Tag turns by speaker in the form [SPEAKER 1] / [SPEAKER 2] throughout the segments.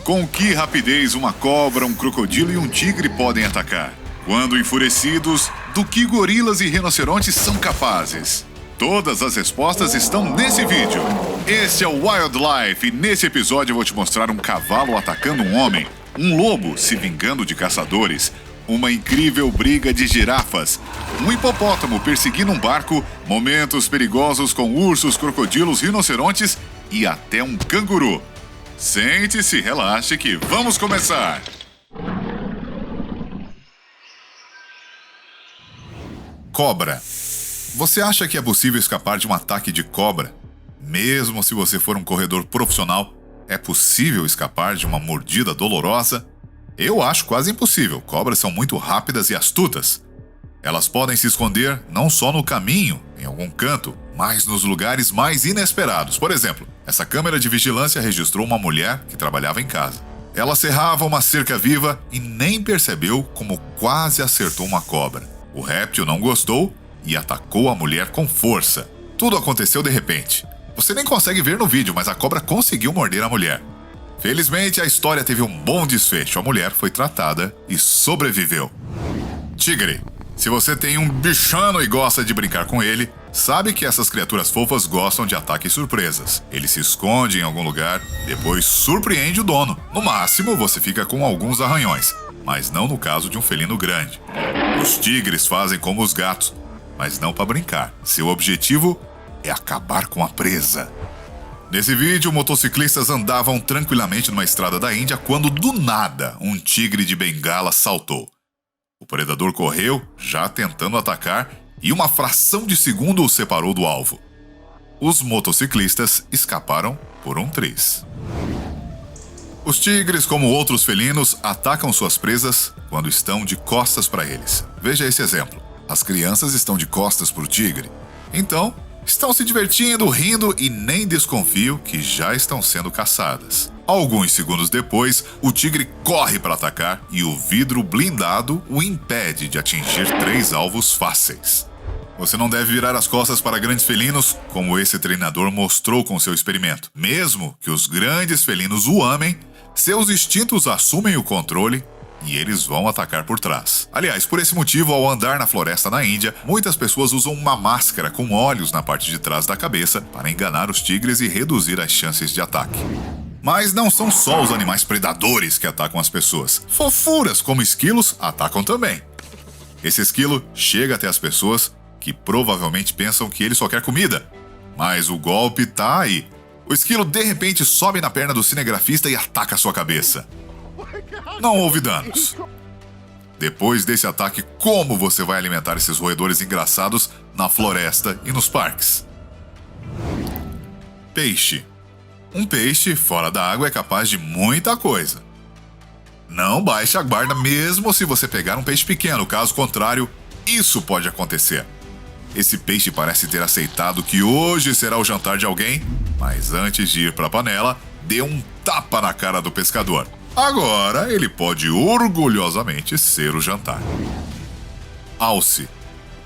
[SPEAKER 1] Com que rapidez uma cobra, um crocodilo e um tigre podem atacar? Quando enfurecidos, do que gorilas e rinocerontes são capazes? Todas as respostas estão nesse vídeo. Esse é o Wildlife e nesse episódio eu vou te mostrar um cavalo atacando um homem, um lobo se vingando de caçadores, uma incrível briga de girafas, um hipopótamo perseguindo um barco, momentos perigosos com ursos, crocodilos, rinocerontes e até um canguru. Sente-se, relaxe que vamos começar! Cobra. Você acha que é possível escapar de um ataque de cobra? Mesmo se você for um corredor profissional, é possível escapar de uma mordida dolorosa? Eu acho quase impossível. Cobras são muito rápidas e astutas. Elas podem se esconder não só no caminho, em algum canto, mas nos lugares mais inesperados. Por exemplo, essa câmera de vigilância registrou uma mulher que trabalhava em casa. Ela serrava uma cerca viva e nem percebeu como quase acertou uma cobra. O réptil não gostou e atacou a mulher com força. Tudo aconteceu de repente. Você nem consegue ver no vídeo, mas a cobra conseguiu morder a mulher. Felizmente, a história teve um bom desfecho. A mulher foi tratada e sobreviveu. Tigre. Se você tem um bichano e gosta de brincar com ele, sabe que essas criaturas fofas gostam de ataques surpresas. Ele se esconde em algum lugar, depois surpreende o dono. No máximo, você fica com alguns arranhões, mas não no caso de um felino grande. Os tigres fazem como os gatos, mas não para brincar. Seu objetivo é acabar com a presa. Nesse vídeo, motociclistas andavam tranquilamente numa estrada da Índia quando, do nada, um tigre de bengala saltou. O predador correu, já tentando atacar, e uma fração de segundo o separou do alvo. Os motociclistas escaparam por um triz. Os tigres, como outros felinos, atacam suas presas quando estão de costas para eles. Veja esse exemplo. As crianças estão de costas para o tigre. Então, estão se divertindo, rindo e nem desconfiam que já estão sendo caçadas. Alguns segundos depois, o tigre corre para atacar e o vidro blindado o impede de atingir 3 alvos fáceis. Você não deve virar as costas para grandes felinos, como esse treinador mostrou com seu experimento. Mesmo que os grandes felinos o amem, seus instintos assumem o controle e eles vão atacar por trás. Aliás, por esse motivo, ao andar na floresta na Índia, muitas pessoas usam uma máscara com olhos na parte de trás da cabeça para enganar os tigres e reduzir as chances de ataque. Mas não são só os animais predadores que atacam as pessoas. Fofuras como esquilos atacam também. Esse esquilo chega até as pessoas que provavelmente pensam que ele só quer comida. Mas o golpe tá aí. O esquilo de repente sobe na perna do cinegrafista e ataca sua cabeça. Não houve danos. Depois desse ataque, como você vai alimentar esses roedores engraçados na floresta e nos parques? Peixe. Um peixe fora da água é capaz de muita coisa. Não baixe a guarda mesmo se você pegar um peixe pequeno, caso contrário, isso pode acontecer. Esse peixe parece ter aceitado que hoje será o jantar de alguém, mas antes de ir para a panela, deu um tapa na cara do pescador. Agora ele pode orgulhosamente ser o jantar. Alce.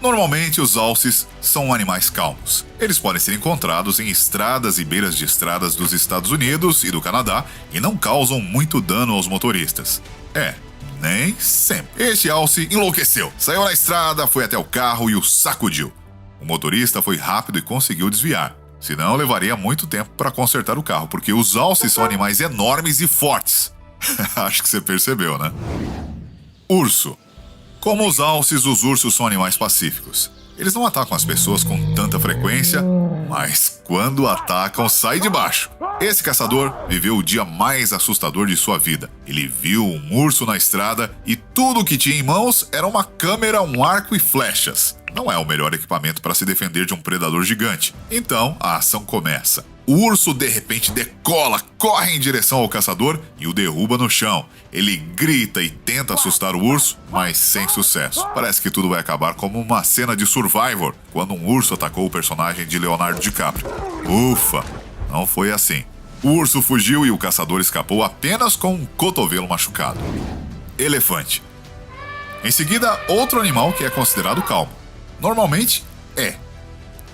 [SPEAKER 1] Normalmente os alces são animais calmos. Eles podem ser encontrados em estradas e beiras de estradas dos Estados Unidos e do Canadá e não causam muito dano aos motoristas. Nem sempre. Este alce enlouqueceu. Saiu na estrada, foi até o carro e o sacudiu. O motorista foi rápido e conseguiu desviar. Senão levaria muito tempo para consertar o carro, porque os alces são animais enormes e fortes. Acho que você percebeu, né? Urso. Como os alces, os ursos são animais pacíficos. Eles não atacam as pessoas com tanta frequência, mas quando atacam, sai de baixo. Esse caçador viveu o dia mais assustador de sua vida. Ele viu um urso na estrada e tudo o que tinha em mãos era uma câmera, um arco e flechas. Não é o melhor equipamento para se defender de um predador gigante. Então, a ação começa. O urso de repente decola, corre em direção ao caçador e o derruba no chão. Ele grita e tenta assustar o urso, mas sem sucesso. Parece que tudo vai acabar como uma cena de Survivor, quando um urso atacou o personagem de Leonardo DiCaprio. Ufa, não foi assim. O urso fugiu e o caçador escapou apenas com um cotovelo machucado. Elefante. Em seguida, outro animal que é considerado calmo. Normalmente,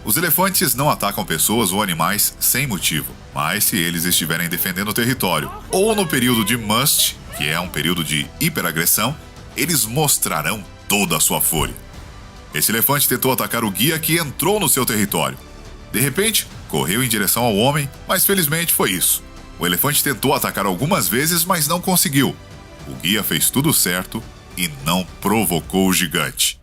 [SPEAKER 1] Os elefantes não atacam pessoas ou animais sem motivo, mas se eles estiverem defendendo o território ou no período de must, que é um período de hiperagressão, eles mostrarão toda a sua fúria. Esse elefante tentou atacar o guia que entrou no seu território. De repente, correu em direção ao homem, mas felizmente foi isso. O elefante tentou atacar algumas vezes, mas não conseguiu. O guia fez tudo certo e não provocou o gigante.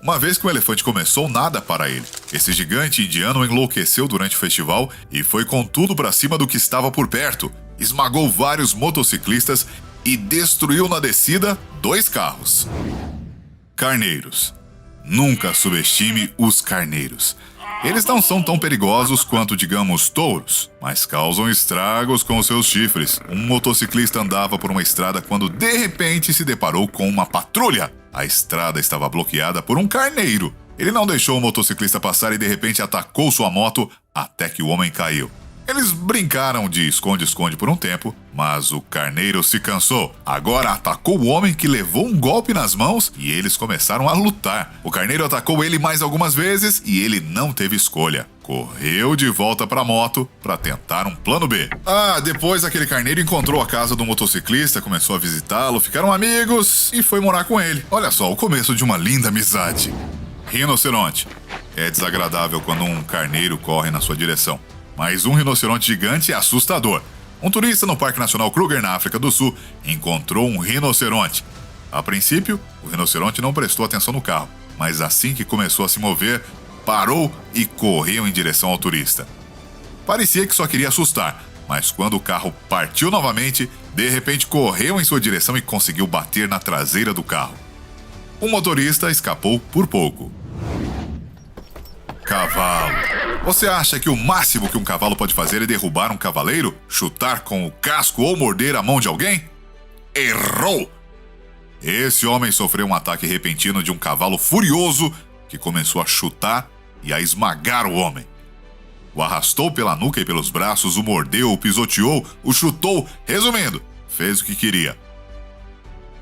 [SPEAKER 1] Uma vez que o elefante começou, nada para ele. Esse gigante indiano enlouqueceu durante o festival e foi com tudo para cima do que estava por perto. Esmagou vários motociclistas e destruiu na descida 2 carros. Carneiros. Nunca subestime os carneiros. Eles não são tão perigosos quanto, digamos, touros, mas causam estragos com seus chifres. Um motociclista andava por uma estrada quando de repente se deparou com uma patrulha. A estrada estava bloqueada por um carneiro. Ele não deixou o motociclista passar e de repente atacou sua moto até que o homem caiu. Eles brincaram de esconde-esconde por um tempo, mas o carneiro se cansou. Agora atacou o homem, que levou um golpe nas mãos, e eles começaram a lutar. O carneiro atacou ele mais algumas vezes e ele não teve escolha. Correu de volta para a moto para tentar um plano B. Depois aquele carneiro encontrou a casa do motociclista, começou a visitá-lo, ficaram amigos e foi morar com ele. Olha só, o começo de uma linda amizade. Rinoceronte. É desagradável quando um carneiro corre na sua direção. Mas um rinoceronte gigante é assustador. Um turista no Parque Nacional Kruger, na África do Sul, encontrou um rinoceronte. A princípio, o rinoceronte não prestou atenção no carro, mas assim que começou a se mover, parou e correu em direção ao turista. Parecia que só queria assustar, mas quando o carro partiu novamente, de repente correu em sua direção e conseguiu bater na traseira do carro. O motorista escapou por pouco. Cavalo. Você acha que o máximo que um cavalo pode fazer é derrubar um cavaleiro, chutar com o casco ou morder a mão de alguém? Errou! Esse homem sofreu um ataque repentino de um cavalo furioso que começou a chutar e a esmagar o homem. O arrastou pela nuca e pelos braços, o mordeu, o pisoteou, o chutou, resumindo, fez o que queria.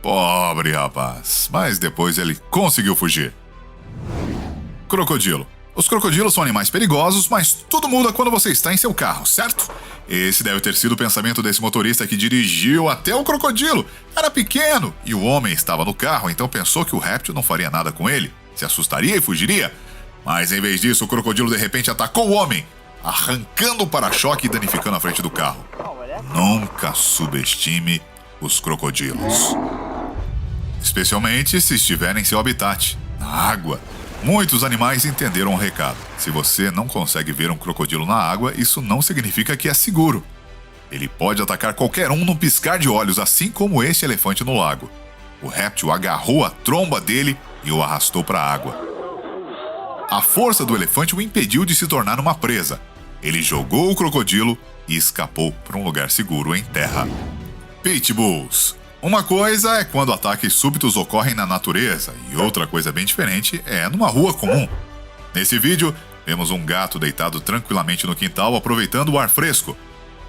[SPEAKER 1] Pobre rapaz, mas depois ele conseguiu fugir. Crocodilo. Os crocodilos são animais perigosos, mas tudo muda quando você está em seu carro, certo? Esse deve ter sido o pensamento desse motorista que dirigiu até o crocodilo. Era pequeno e o homem estava no carro, então pensou que o réptil não faria nada com ele, se assustaria e fugiria. Mas em vez disso, o crocodilo de repente atacou o homem, arrancando o para-choque e danificando a frente do carro. Nunca subestime os crocodilos. Especialmente se estiverem em seu habitat, na água. Muitos animais entenderam o recado. Se você não consegue ver um crocodilo na água, isso não significa que é seguro. Ele pode atacar qualquer um num piscar de olhos, assim como este elefante no lago. O réptil agarrou a tromba dele e o arrastou para a água. A força do elefante o impediu de se tornar uma presa. Ele jogou o crocodilo e escapou para um lugar seguro em terra. Pitbulls. Uma coisa é quando ataques súbitos ocorrem na natureza e outra coisa bem diferente é numa rua comum. Nesse vídeo, vemos um gato deitado tranquilamente no quintal aproveitando o ar fresco.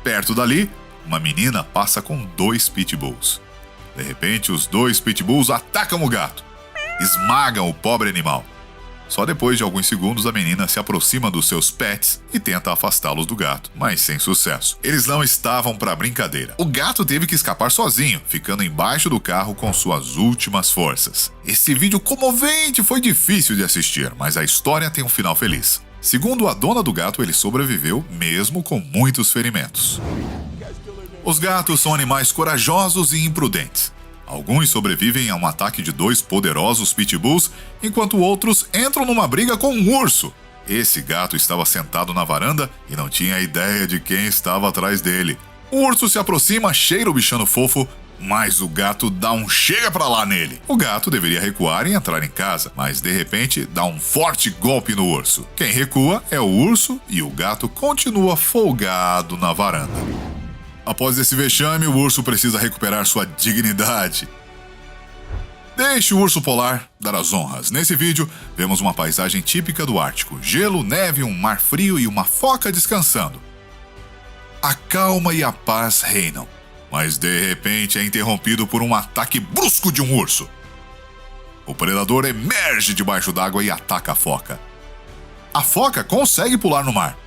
[SPEAKER 1] Perto dali, uma menina passa com 2 pitbulls. De repente, os 2 pitbulls atacam o gato, esmagam o pobre animal. Só depois de alguns segundos a menina se aproxima dos seus pets e tenta afastá-los do gato, mas sem sucesso. Eles não estavam para brincadeira. O gato teve que escapar sozinho, ficando embaixo do carro com suas últimas forças. Esse vídeo comovente foi difícil de assistir, mas a história tem um final feliz. Segundo a dona do gato, ele sobreviveu mesmo com muitos ferimentos. Os gatos são animais corajosos e imprudentes. Alguns sobrevivem a um ataque de 2 poderosos pitbulls, enquanto outros entram numa briga com um urso. Esse gato estava sentado na varanda e não tinha ideia de quem estava atrás dele. O urso se aproxima, cheira o bichano fofo, mas o gato dá um chega pra lá nele. O gato deveria recuar e entrar em casa, mas de repente dá um forte golpe no urso. Quem recua é o urso e o gato continua folgado na varanda. Após esse vexame, o urso precisa recuperar sua dignidade. Deixe o urso polar dar as honras. Nesse vídeo, vemos uma paisagem típica do Ártico. Gelo, neve, um mar frio e uma foca descansando. A calma e a paz reinam, mas de repente é interrompido por um ataque brusco de um urso. O predador emerge debaixo d'água e ataca a foca. A foca consegue pular no mar.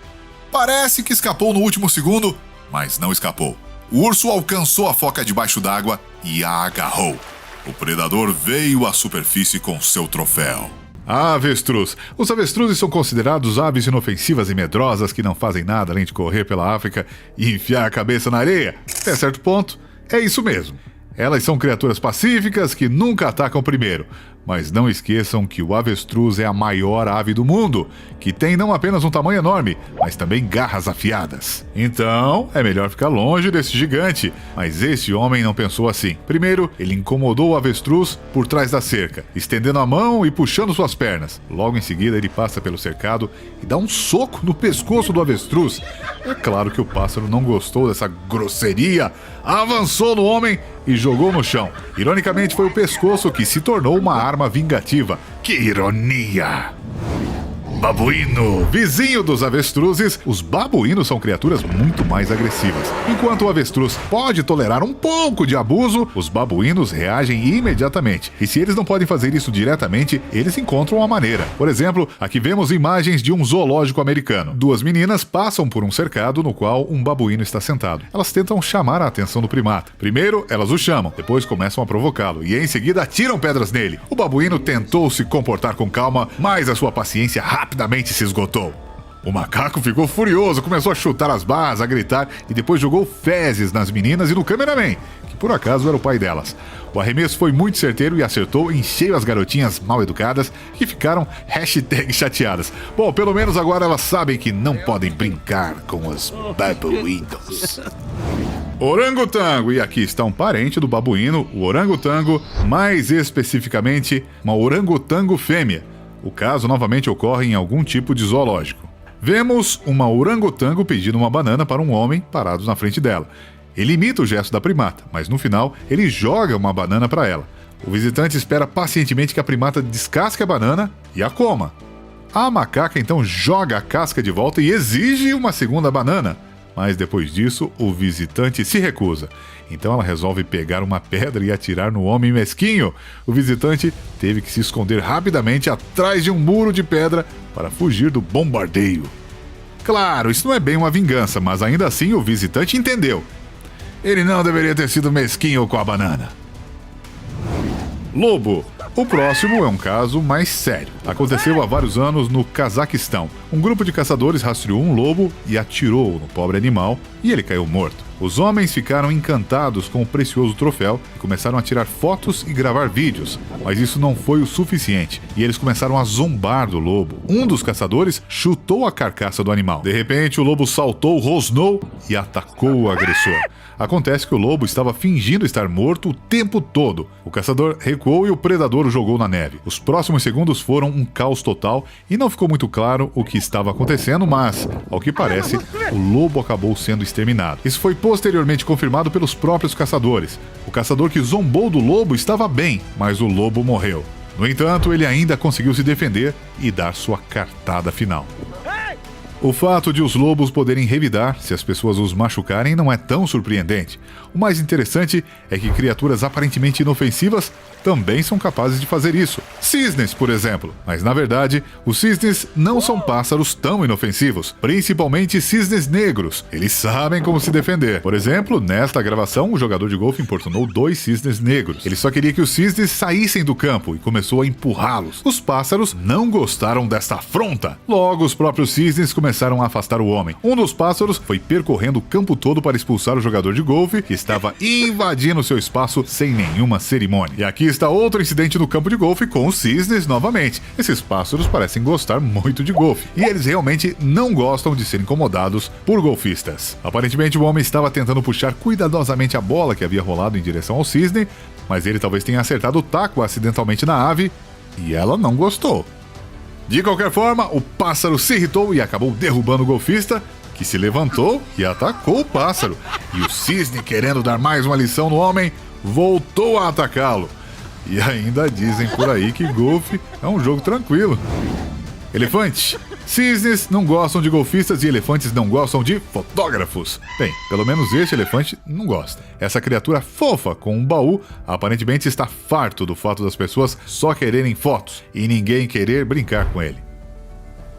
[SPEAKER 1] Parece que escapou no último segundo, mas não escapou. O urso alcançou a foca debaixo d'água e a agarrou. O predador veio à superfície com seu troféu. Avestruz. Os avestruzes são considerados aves inofensivas e medrosas que não fazem nada além de correr pela África e enfiar a cabeça na areia. Até certo ponto, é isso mesmo. Elas são criaturas pacíficas que nunca atacam primeiro. Mas não esqueçam que o avestruz é a maior ave do mundo, que tem não apenas um tamanho enorme, mas também garras afiadas. Então, é melhor ficar longe desse gigante. Mas este homem não pensou assim. Primeiro, ele incomodou o avestruz por trás da cerca, estendendo a mão e puxando suas pernas. Logo em seguida, ele passa pelo cercado e dá um soco no pescoço do avestruz. É claro que o pássaro não gostou dessa grosseria, avançou no homem e jogou no chão. Ironicamente, foi o pescoço que se tornou uma arma vingativa. Que ironia! Babuíno. Vizinho dos avestruzes, os babuínos são criaturas muito mais agressivas. Enquanto o avestruz pode tolerar um pouco de abuso, os babuínos reagem imediatamente. E se eles não podem fazer isso diretamente, eles encontram uma maneira. Por exemplo, aqui vemos imagens de um zoológico americano. Duas meninas passam por um cercado no qual um babuíno está sentado. Elas tentam chamar a atenção do primata. Primeiro, elas o chamam, depois começam a provocá-lo e em seguida atiram pedras nele. O babuíno tentou se comportar com calma, mas a sua paciência rapidamente se esgotou. O macaco ficou furioso, começou a chutar as barras, a gritar e depois jogou fezes nas meninas e no cameraman, que por acaso era o pai delas. O arremesso foi muito certeiro e acertou em cheio as garotinhas mal educadas que ficaram #chateadas. Bom, pelo menos agora elas sabem que não podem brincar com os babuínos. Orangotango, e aqui está um parente do babuíno, o orangotango, mais especificamente uma orangotango fêmea. O caso novamente ocorre em algum tipo de zoológico. Vemos uma orangotango pedindo uma banana para um homem parado na frente dela. Ele imita o gesto da primata, mas no final ele joga uma banana para ela. O visitante espera pacientemente que a primata descasque a banana e a coma. A macaca então joga a casca de volta e exige uma segunda banana. Mas depois disso, o visitante se recusa. Então ela resolve pegar uma pedra e atirar no homem mesquinho. O visitante teve que se esconder rapidamente atrás de um muro de pedra para fugir do bombardeio. Claro, isso não é bem uma vingança, mas ainda assim o visitante entendeu. Ele não deveria ter sido mesquinho com a banana. Lobo. O próximo é um caso mais sério. Aconteceu há vários anos no Cazaquistão. Um grupo de caçadores rastreou um lobo e atirou no pobre animal e ele caiu morto. Os homens ficaram encantados com o precioso troféu e começaram a tirar fotos e gravar vídeos, mas isso não foi o suficiente e eles começaram a zombar do lobo. Um dos caçadores chutou a carcaça do animal. De repente, o lobo saltou, rosnou e atacou o agressor. Acontece que o lobo estava fingindo estar morto o tempo todo. O caçador recuou e o predador o jogou na neve. Os próximos segundos foram um caos total e não ficou muito claro o que estava acontecendo, mas, ao que parece, o lobo acabou sendo exterminado. Isso foi posteriormente confirmado pelos próprios caçadores. O caçador que zombou do lobo estava bem, mas o lobo morreu. No entanto, ele ainda conseguiu se defender e dar sua cartada final. O fato de os lobos poderem revidar se as pessoas os machucarem não é tão surpreendente. O mais interessante é que criaturas aparentemente inofensivas também são capazes de fazer isso. Cisnes, por exemplo. Mas na verdade, os cisnes não são pássaros tão inofensivos, principalmente cisnes negros. Eles sabem como se defender. Por exemplo, nesta gravação, o jogador de golfe importunou 2 cisnes negros. Ele só queria que os cisnes saíssem do campo e começou a empurrá-los. Os pássaros não gostaram desta afronta. Logo, os próprios cisnes começaram a afastar o homem. Um dos pássaros foi percorrendo o campo todo para expulsar o jogador de golfe, que estava invadindo seu espaço sem nenhuma cerimônia. E aqui está outro incidente no campo de golfe com os cisnes novamente. Esses pássaros parecem gostar muito de golfe, e eles realmente não gostam de ser incomodados por golfistas. Aparentemente o homem estava tentando puxar cuidadosamente a bola que havia rolado em direção ao cisne, mas ele talvez tenha acertado o taco acidentalmente na ave, e ela não gostou. De qualquer forma, o pássaro se irritou e acabou derrubando o golfista, que se levantou e atacou o pássaro. E o cisne, querendo dar mais uma lição no homem, voltou a atacá-lo. E ainda dizem por aí que golfe é um jogo tranquilo. Elefante. Cisnes não gostam de golfistas e elefantes não gostam de fotógrafos. Bem, pelo menos este elefante não gosta. Essa criatura fofa com um baú aparentemente está farto do fato das pessoas só quererem fotos e ninguém querer brincar com ele.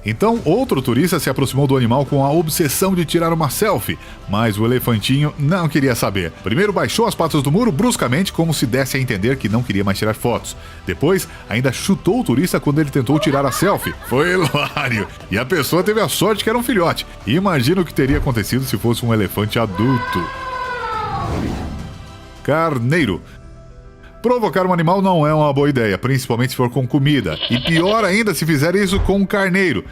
[SPEAKER 1] Então, outro turista se aproximou do animal com a obsessão de tirar uma selfie, mas o elefantinho não queria saber. Primeiro baixou as patas do muro bruscamente, como se desse a entender que não queria mais tirar fotos. Depois, ainda chutou o turista quando ele tentou tirar a selfie. Foi hilário! E a pessoa teve a sorte que era um filhote. Imagina o que teria acontecido se fosse um elefante adulto. Carneiro. Provocar um animal não é uma boa ideia, principalmente se for com comida. E pior ainda se fizer isso com um carneiro.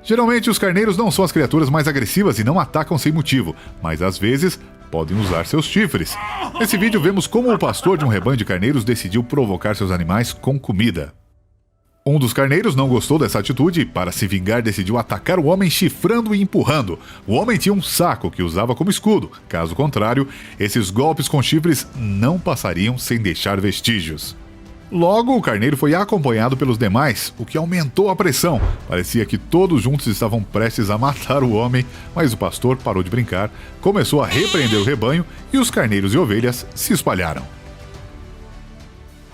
[SPEAKER 1] Geralmente os carneiros não são as criaturas mais agressivas e não atacam sem motivo, mas às vezes podem usar seus chifres. Nesse vídeo vemos como o pastor de um rebanho de carneiros decidiu provocar seus animais com comida. Um dos carneiros não gostou dessa atitude e, para se vingar, decidiu atacar o homem chifrando e empurrando. O homem tinha um saco que usava como escudo. Caso contrário, esses golpes com chifres não passariam sem deixar vestígios. Logo, o carneiro foi acompanhado pelos demais, o que aumentou a pressão. Parecia que todos juntos estavam prestes a matar o homem, mas o pastor parou de brincar, começou a repreender o rebanho e os carneiros e ovelhas se espalharam.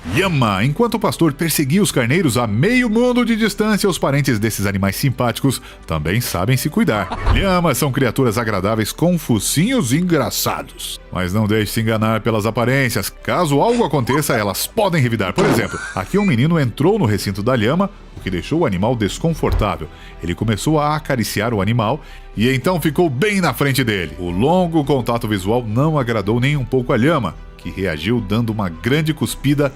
[SPEAKER 1] Lhama! Enquanto o pastor perseguia os carneiros a meio mundo de distância, os parentes desses animais simpáticos também sabem se cuidar. Lhamas são criaturas agradáveis com focinhos engraçados. Mas não deixe se enganar pelas aparências. Caso algo aconteça, elas podem revidar. Por exemplo, aqui um menino entrou no recinto da lhama, o que deixou o animal desconfortável. Ele começou a acariciar o animal e então ficou bem na frente dele. O longo contato visual não agradou nem um pouco a lhama, que reagiu dando uma grande cuspida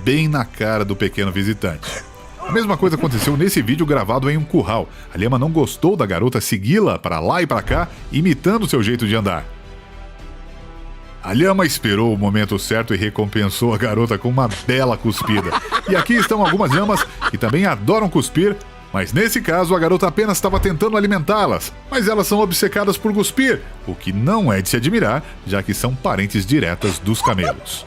[SPEAKER 1] bem na cara do pequeno visitante. A mesma coisa aconteceu nesse vídeo gravado em um curral. A lhama não gostou da garota segui-la para lá e para cá, imitando seu jeito de andar. A lhama esperou o momento certo e recompensou a garota com uma bela cuspida. E aqui estão algumas lhamas que também adoram cuspir, mas nesse caso a garota apenas estava tentando alimentá-las. Mas elas são obcecadas por cuspir, o que não é de se admirar, já que são parentes diretas dos camelos.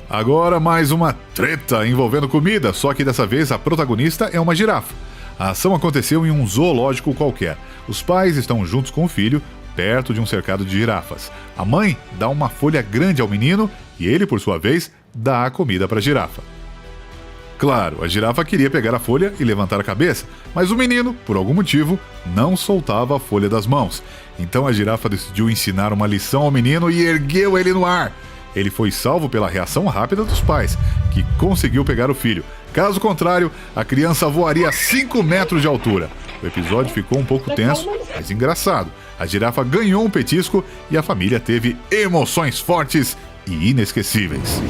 [SPEAKER 1] Agora mais uma treta envolvendo comida, só que dessa vez a protagonista é uma girafa. A ação aconteceu em um zoológico qualquer. Os pais estão juntos com o filho, perto de um cercado de girafas. A mãe dá uma folha grande ao menino e ele, por sua vez, dá a comida para a girafa. Claro, a girafa queria pegar a folha e levantar a cabeça, mas o menino, por algum motivo, não soltava a folha das mãos. Então a girafa decidiu ensinar uma lição ao menino e ergueu ele no ar. Ele foi salvo pela reação rápida dos pais, que conseguiu pegar o filho. Caso contrário, a criança voaria a 5 metros de altura. O episódio ficou um pouco tenso, mas engraçado. A girafa ganhou um petisco e a família teve emoções fortes e inesquecíveis.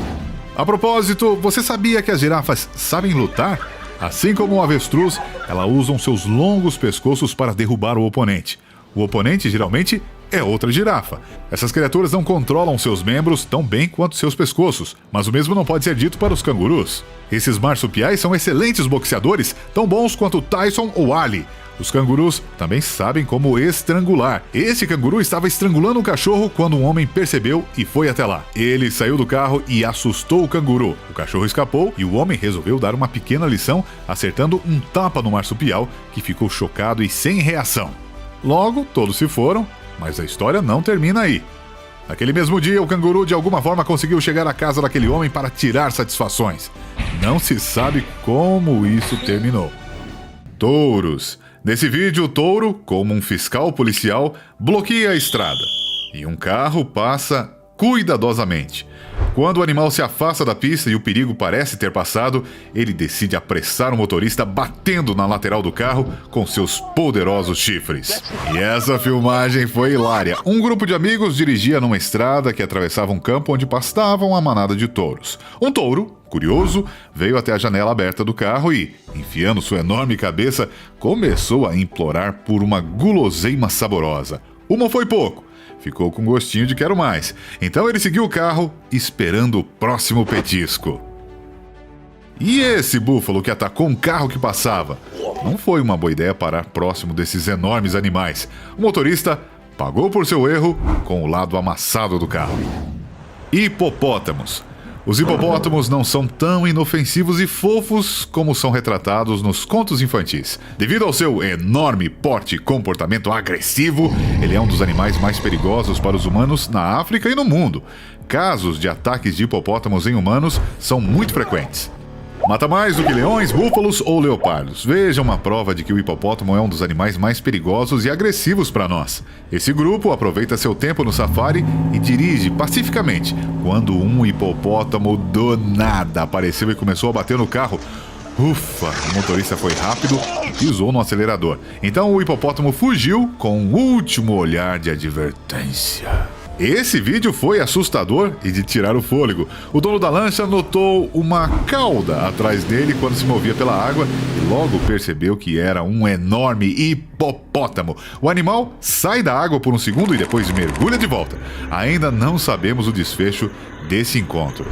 [SPEAKER 1] A propósito, você sabia que as girafas sabem lutar? Assim como o avestruz, elas usam seus longos pescoços para derrubar o oponente. O oponente, geralmente, é outra girafa. Essas criaturas não controlam seus membros tão bem quanto seus pescoços, mas o mesmo não pode ser dito para os cangurus. Esses marsupiais são excelentes boxeadores, tão bons quanto Tyson ou Ali. Os cangurus também sabem como estrangular. Esse canguru estava estrangulando um cachorro quando um homem percebeu e foi até lá. Ele saiu do carro e assustou o canguru. O cachorro escapou e o homem resolveu dar uma pequena lição, acertando um tapa no marsupial, que ficou chocado e sem reação. Logo, todos se foram, mas a história não termina aí. Naquele mesmo dia, o canguru de alguma forma conseguiu chegar à casa daquele homem para tirar satisfações. Não se sabe como isso terminou. Touros. Nesse vídeo, o touro, como um fiscal policial, bloqueia a estrada. E um carro passa cuidadosamente. Quando o animal se afasta da pista e o perigo parece ter passado, ele decide apressar o motorista batendo na lateral do carro com seus poderosos chifres. E essa filmagem foi hilária. Um grupo de amigos dirigia numa estrada que atravessava um campo onde pastavam uma manada de touros. Um touro, curioso, veio até a janela aberta do carro e, enfiando sua enorme cabeça, começou a implorar por uma guloseima saborosa. Uma foi pouco. Ficou com gostinho de quero mais. Então ele seguiu o carro, esperando o próximo petisco. E esse búfalo que atacou um carro que passava? Não foi uma boa ideia parar próximo desses enormes animais. O motorista pagou por seu erro com o lado amassado do carro. Hipopótamos. Os hipopótamos não são tão inofensivos e fofos como são retratados nos contos infantis. Devido ao seu enorme porte e comportamento agressivo, ele é um dos animais mais perigosos para os humanos na África e no mundo. Casos de ataques de hipopótamos em humanos são muito frequentes. Mata mais do que leões, búfalos ou leopardos. Veja uma prova de que o hipopótamo é um dos animais mais perigosos e agressivos para nós. Esse grupo aproveita seu tempo no safari e dirige pacificamente, quando um hipopótamo do nada apareceu e começou a bater no carro. Ufa, o motorista foi rápido e pisou no acelerador. Então o hipopótamo fugiu com um último olhar de advertência. Esse vídeo foi assustador e de tirar o fôlego. O dono da lancha notou uma cauda atrás dele quando se movia pela água e logo percebeu que era um enorme hipopótamo. O animal sai da água por um segundo e depois mergulha de volta. Ainda não sabemos o desfecho desse encontro.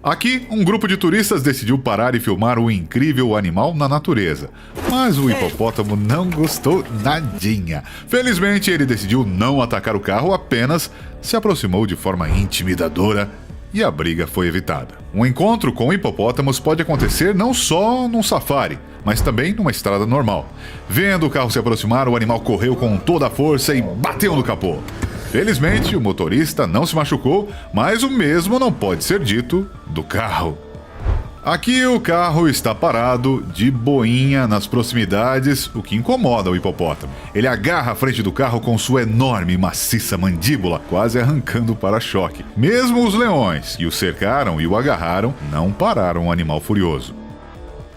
[SPEAKER 1] Aqui, um grupo de turistas decidiu parar e filmar o incrível animal na natureza. Mas o hipopótamo não gostou nadinha. Felizmente, ele decidiu não atacar o carro, apenas se aproximou de forma intimidadora e a briga foi evitada. Um encontro com hipopótamos pode acontecer não só num safari, mas também numa estrada normal. Vendo o carro se aproximar, o animal correu com toda a força e bateu no capô. Felizmente, o motorista não se machucou, mas o mesmo não pode ser dito do carro. Aqui o carro está parado, de boinha nas proximidades, o que incomoda o hipopótamo. Ele agarra a frente do carro com sua enorme e maciça mandíbula, quase arrancando o para-choque. Mesmo os leões, que o cercaram e o agarraram, não pararam o animal furioso.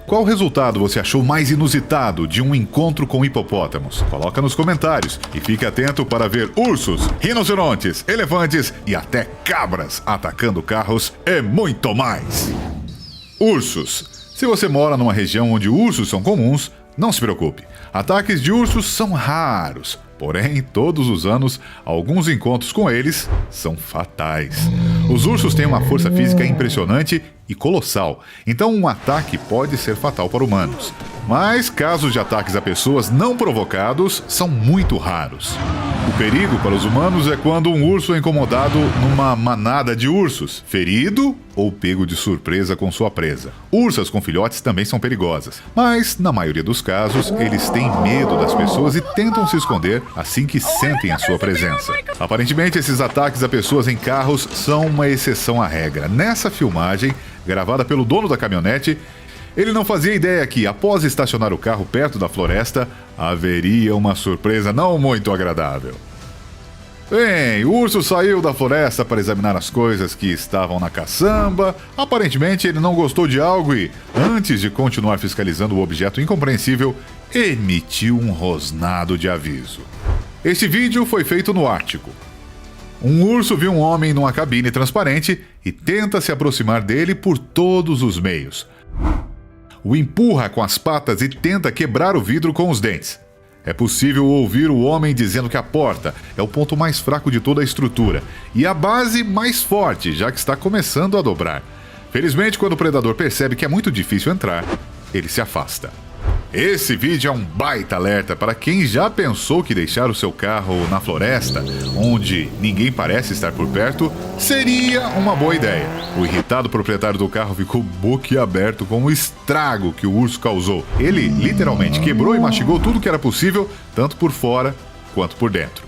[SPEAKER 1] Qual resultado você achou mais inusitado de um encontro com hipopótamos? Coloca nos comentários e fique atento para ver ursos, rinocerontes, elefantes e até cabras atacando carros e muito mais. Ursos. Se você mora numa região onde ursos são comuns, não se preocupe. Ataques de ursos são raros. Porém, todos os anos, alguns encontros com eles são fatais. Os ursos têm uma força física impressionante e colossal, então um ataque pode ser fatal para humanos. Mas casos de ataques a pessoas não provocados são muito raros. O perigo para os humanos é quando um urso é incomodado numa manada de ursos, ferido ou pego de surpresa com sua presa. Ursas com filhotes também são perigosas, mas na maioria dos casos eles têm medo das pessoas e tentam se esconder assim que sentem a sua presença. Aparentemente, esses ataques a pessoas em carros são uma exceção à regra. Nessa filmagem, gravada pelo dono da caminhonete, ele não fazia ideia que, após estacionar o carro perto da floresta, haveria uma surpresa não muito agradável. Bem, o urso saiu da floresta para examinar as coisas que estavam na caçamba. Aparentemente, ele não gostou de algo e, antes de continuar fiscalizando o objeto incompreensível, emitiu um rosnado de aviso. Este vídeo foi feito no Ártico. Um urso viu um homem numa cabine transparente e tenta se aproximar dele por todos os meios. O empurra com as patas e tenta quebrar o vidro com os dentes. É possível ouvir o homem dizendo que a porta é o ponto mais fraco de toda a estrutura e a base mais forte, já que está começando a dobrar. Felizmente, quando o predador percebe que é muito difícil entrar, ele se afasta. Esse vídeo é um baita alerta para quem já pensou que deixar o seu carro na floresta, onde ninguém parece estar por perto, seria uma boa ideia. O irritado proprietário do carro ficou boquiaberto com o estrago que o urso causou. Ele literalmente quebrou e mastigou tudo que era possível, tanto por fora quanto por dentro.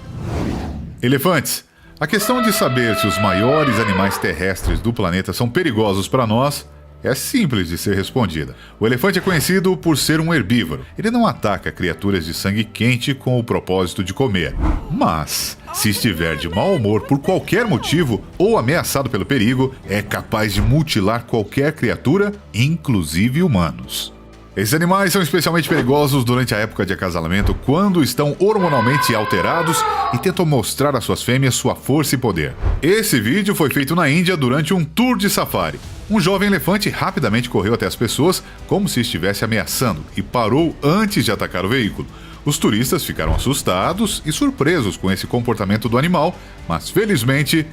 [SPEAKER 1] Elefantes. A questão de saber se os maiores animais terrestres do planeta são perigosos para nós é simples de ser respondida. O elefante é conhecido por ser um herbívoro. Ele não ataca criaturas de sangue quente com o propósito de comer. Mas, se estiver de mau humor por qualquer motivo ou ameaçado pelo perigo, é capaz de mutilar qualquer criatura, inclusive humanos. Esses animais são especialmente perigosos durante a época de acasalamento, quando estão hormonalmente alterados e tentam mostrar às suas fêmeas sua força e poder. Esse vídeo foi feito na Índia durante um tour de safari. Um jovem elefante rapidamente correu até as pessoas como se estivesse ameaçando e parou antes de atacar o veículo. Os turistas ficaram assustados e surpresos com esse comportamento do animal, mas felizmente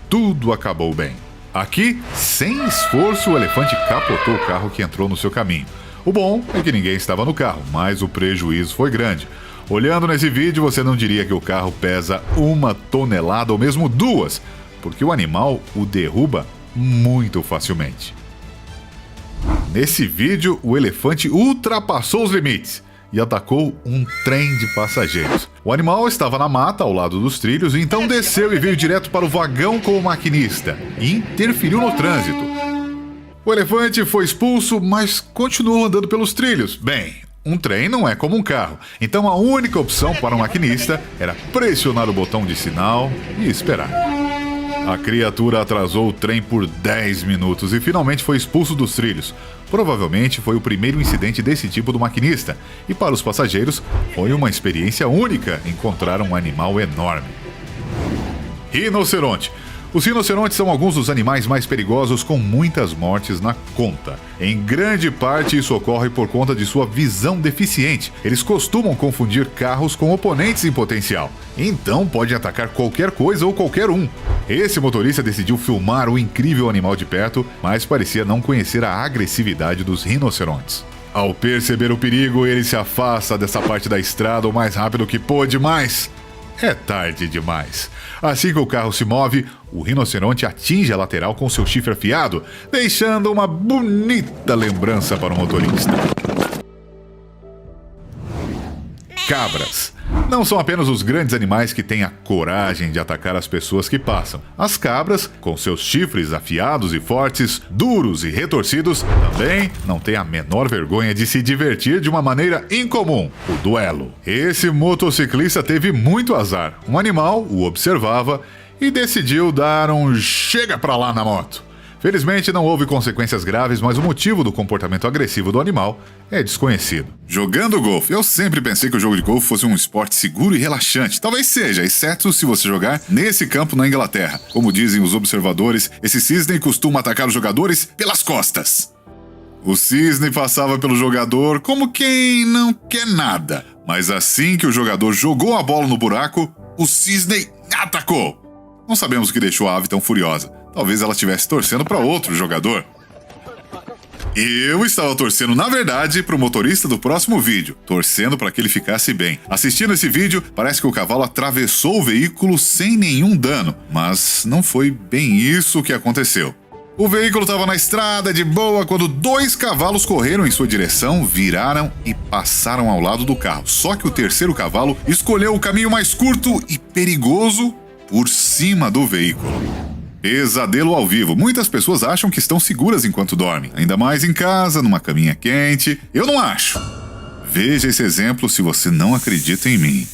[SPEAKER 1] tudo acabou bem. Aqui, sem esforço, o elefante capotou o carro que entrou no seu caminho. O bom é que ninguém estava no carro, mas o prejuízo foi grande. Olhando nesse vídeo, você não diria que o carro pesa 1 tonelada ou mesmo 2, porque o animal o derruba muito facilmente. Nesse vídeo, o elefante ultrapassou os limites e atacou um trem de passageiros. O animal estava na mata ao lado dos trilhos, então desceu e veio direto para o vagão com o maquinista e interferiu no trânsito. O elefante foi expulso, mas continuou andando pelos trilhos. Bem, um trem não é como um carro, então a única opção para o maquinista era pressionar o botão de sinal e esperar. A criatura atrasou o trem por 10 minutos e finalmente foi expulso dos trilhos. Provavelmente foi o primeiro incidente desse tipo do maquinista, e para os passageiros foi uma experiência única encontrar um animal enorme. Rinoceronte. Os rinocerontes são alguns dos animais mais perigosos, com muitas mortes na conta. Em grande parte, isso ocorre por conta de sua visão deficiente. Eles costumam confundir carros com oponentes em potencial. Então, podem atacar qualquer coisa ou qualquer um. Esse motorista decidiu filmar o incrível animal de perto, mas parecia não conhecer a agressividade dos rinocerontes. Ao perceber o perigo, ele se afasta dessa parte da estrada o mais rápido que pôde, mas é tarde demais. Assim que o carro se move, o rinoceronte atinge a lateral com seu chifre afiado, deixando uma bonita lembrança para o motorista. Cabras. Não são apenas os grandes animais que têm a coragem de atacar as pessoas que passam. As cabras, com seus chifres afiados e fortes, duros e retorcidos, também não têm a menor vergonha de se divertir de uma maneira incomum: o duelo. Esse motociclista teve muito azar. Um animal o observava e decidiu dar um chega pra lá na moto. Felizmente não houve consequências graves, mas o motivo do comportamento agressivo do animal é desconhecido. Jogando golfe. Eu sempre pensei que o jogo de golfe fosse um esporte seguro e relaxante. Talvez seja, exceto se você jogar nesse campo na Inglaterra. Como dizem os observadores, esse cisne costuma atacar os jogadores pelas costas. O cisne passava pelo jogador como quem não quer nada. Mas assim que o jogador jogou a bola no buraco, o cisne atacou. Não sabemos o que deixou a ave tão furiosa. Talvez ela estivesse torcendo para outro jogador. Eu estava torcendo, na verdade, para o motorista do próximo vídeo, torcendo para que ele ficasse bem. Assistindo esse vídeo, parece que o cavalo atravessou o veículo sem nenhum dano, mas não foi bem isso que aconteceu. O veículo estava na estrada de boa quando 2 cavalos correram em sua direção, viraram e passaram ao lado do carro. Só que o terceiro cavalo escolheu o caminho mais curto e perigoso por cima do veículo. Pesadelo ao vivo. Muitas pessoas acham que estão seguras enquanto dormem, ainda mais em casa, numa caminha quente. Eu não acho. Veja esse exemplo se você não acredita em mim.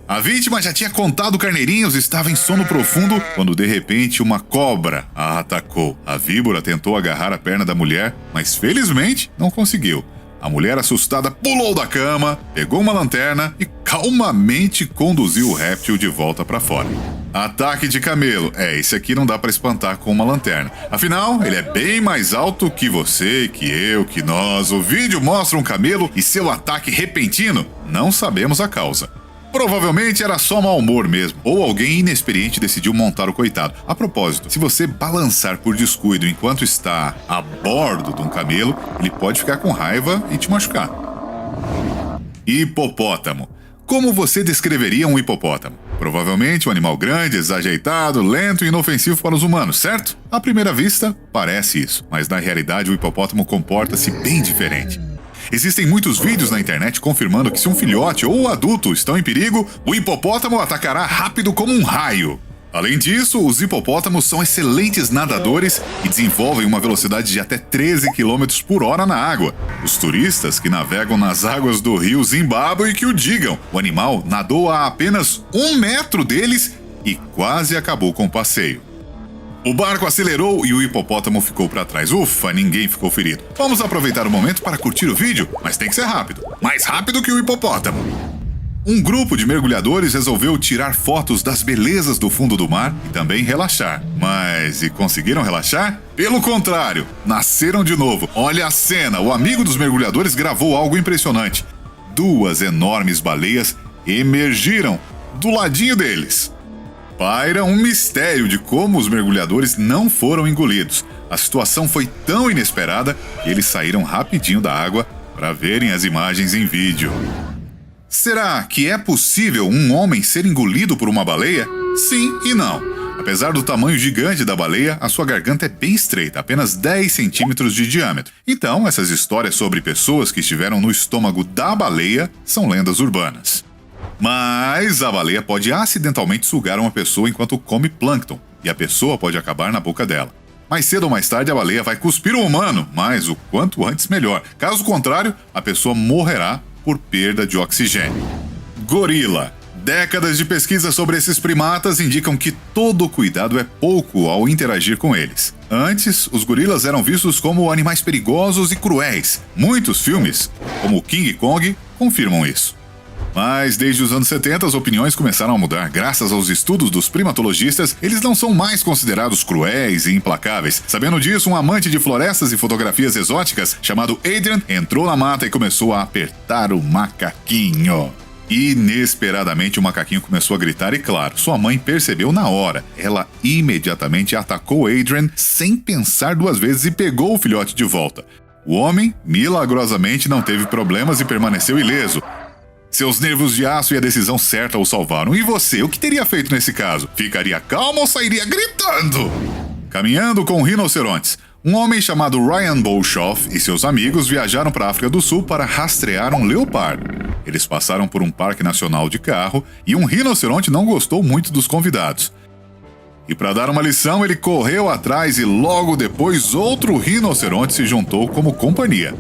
[SPEAKER 1] A vítima já tinha contado carneirinhos e estava em sono profundo quando de repente uma cobra a atacou. A víbora tentou agarrar a perna da mulher, mas felizmente não conseguiu. A mulher assustada pulou da cama, pegou uma lanterna e calmamente conduziu o réptil de volta para fora. Ataque de camelo. Esse aqui não dá para espantar com uma lanterna. Afinal, ele é bem mais alto que você, que eu, que nós. O vídeo mostra um camelo e seu ataque repentino. Não sabemos a causa. Provavelmente era só mau humor mesmo, ou alguém inexperiente decidiu montar o coitado. A propósito, se você balançar por descuido enquanto está a bordo de um camelo, ele pode ficar com raiva e te machucar. Hipopótamo. Como você descreveria um hipopótamo? Provavelmente um animal grande, desajeitado, lento e inofensivo para os humanos, certo? À primeira vista, parece isso, mas na realidade o hipopótamo comporta-se bem diferente. Existem muitos vídeos na internet confirmando que se um filhote ou adulto estão em perigo, o hipopótamo atacará rápido como um raio. Além disso, os hipopótamos são excelentes nadadores e desenvolvem uma velocidade de até 13 km por hora na água. Os turistas que navegam nas águas do rio Zimbábue que o digam. O animal nadou a apenas 1 metro deles e quase acabou com o passeio. O barco acelerou e o hipopótamo ficou para trás. Ufa, ninguém ficou ferido. Vamos aproveitar o momento para curtir o vídeo, mas tem que ser rápido. Mais rápido que o hipopótamo. Um grupo de mergulhadores resolveu tirar fotos das belezas do fundo do mar e também relaxar. Mas e conseguiram relaxar? Pelo contrário, nasceram de novo. Olha a cena, o amigo dos mergulhadores gravou algo impressionante. 2 enormes baleias emergiram do ladinho deles. Paira um mistério de como os mergulhadores não foram engolidos. A situação foi tão inesperada que eles saíram rapidinho da água para verem as imagens em vídeo. Será que é possível um homem ser engolido por uma baleia? Sim e não. Apesar do tamanho gigante da baleia, a sua garganta é bem estreita, apenas 10 centímetros de diâmetro. Então, essas histórias sobre pessoas que estiveram no estômago da baleia são lendas urbanas. Mas a baleia pode acidentalmente sugar uma pessoa enquanto come plâncton, e a pessoa pode acabar na boca dela. Mais cedo ou mais tarde a baleia vai cuspir o humano, mas o quanto antes melhor. Caso contrário, a pessoa morrerá por perda de oxigênio. Gorila. Décadas de pesquisa sobre esses primatas indicam que todo cuidado é pouco ao interagir com eles. Antes, os gorilas eram vistos como animais perigosos e cruéis. Muitos filmes, como King Kong, confirmam isso. Mas desde os anos 70 as opiniões começaram a mudar. Graças aos estudos dos primatologistas, eles não são mais considerados cruéis e implacáveis. Sabendo disso, um amante de florestas e fotografias exóticas, chamado Adrian, entrou na mata e começou a apertar o macaquinho. Inesperadamente o macaquinho começou a gritar e, claro, sua mãe percebeu na hora. Ela imediatamente atacou Adrian sem pensar duas vezes e pegou o filhote de volta. O homem, milagrosamente, não teve problemas e permaneceu ileso. Seus nervos de aço e a decisão certa o salvaram. E você, o que teria feito nesse caso? Ficaria calmo ou sairia gritando? Caminhando com rinocerontes. Um homem chamado Ryan Bolshoff e seus amigos viajaram para a África do Sul para rastrear um leopardo. Eles passaram por um parque nacional de carro e um rinoceronte não gostou muito dos convidados. E para dar uma lição, ele correu atrás e logo depois outro rinoceronte se juntou como companhia.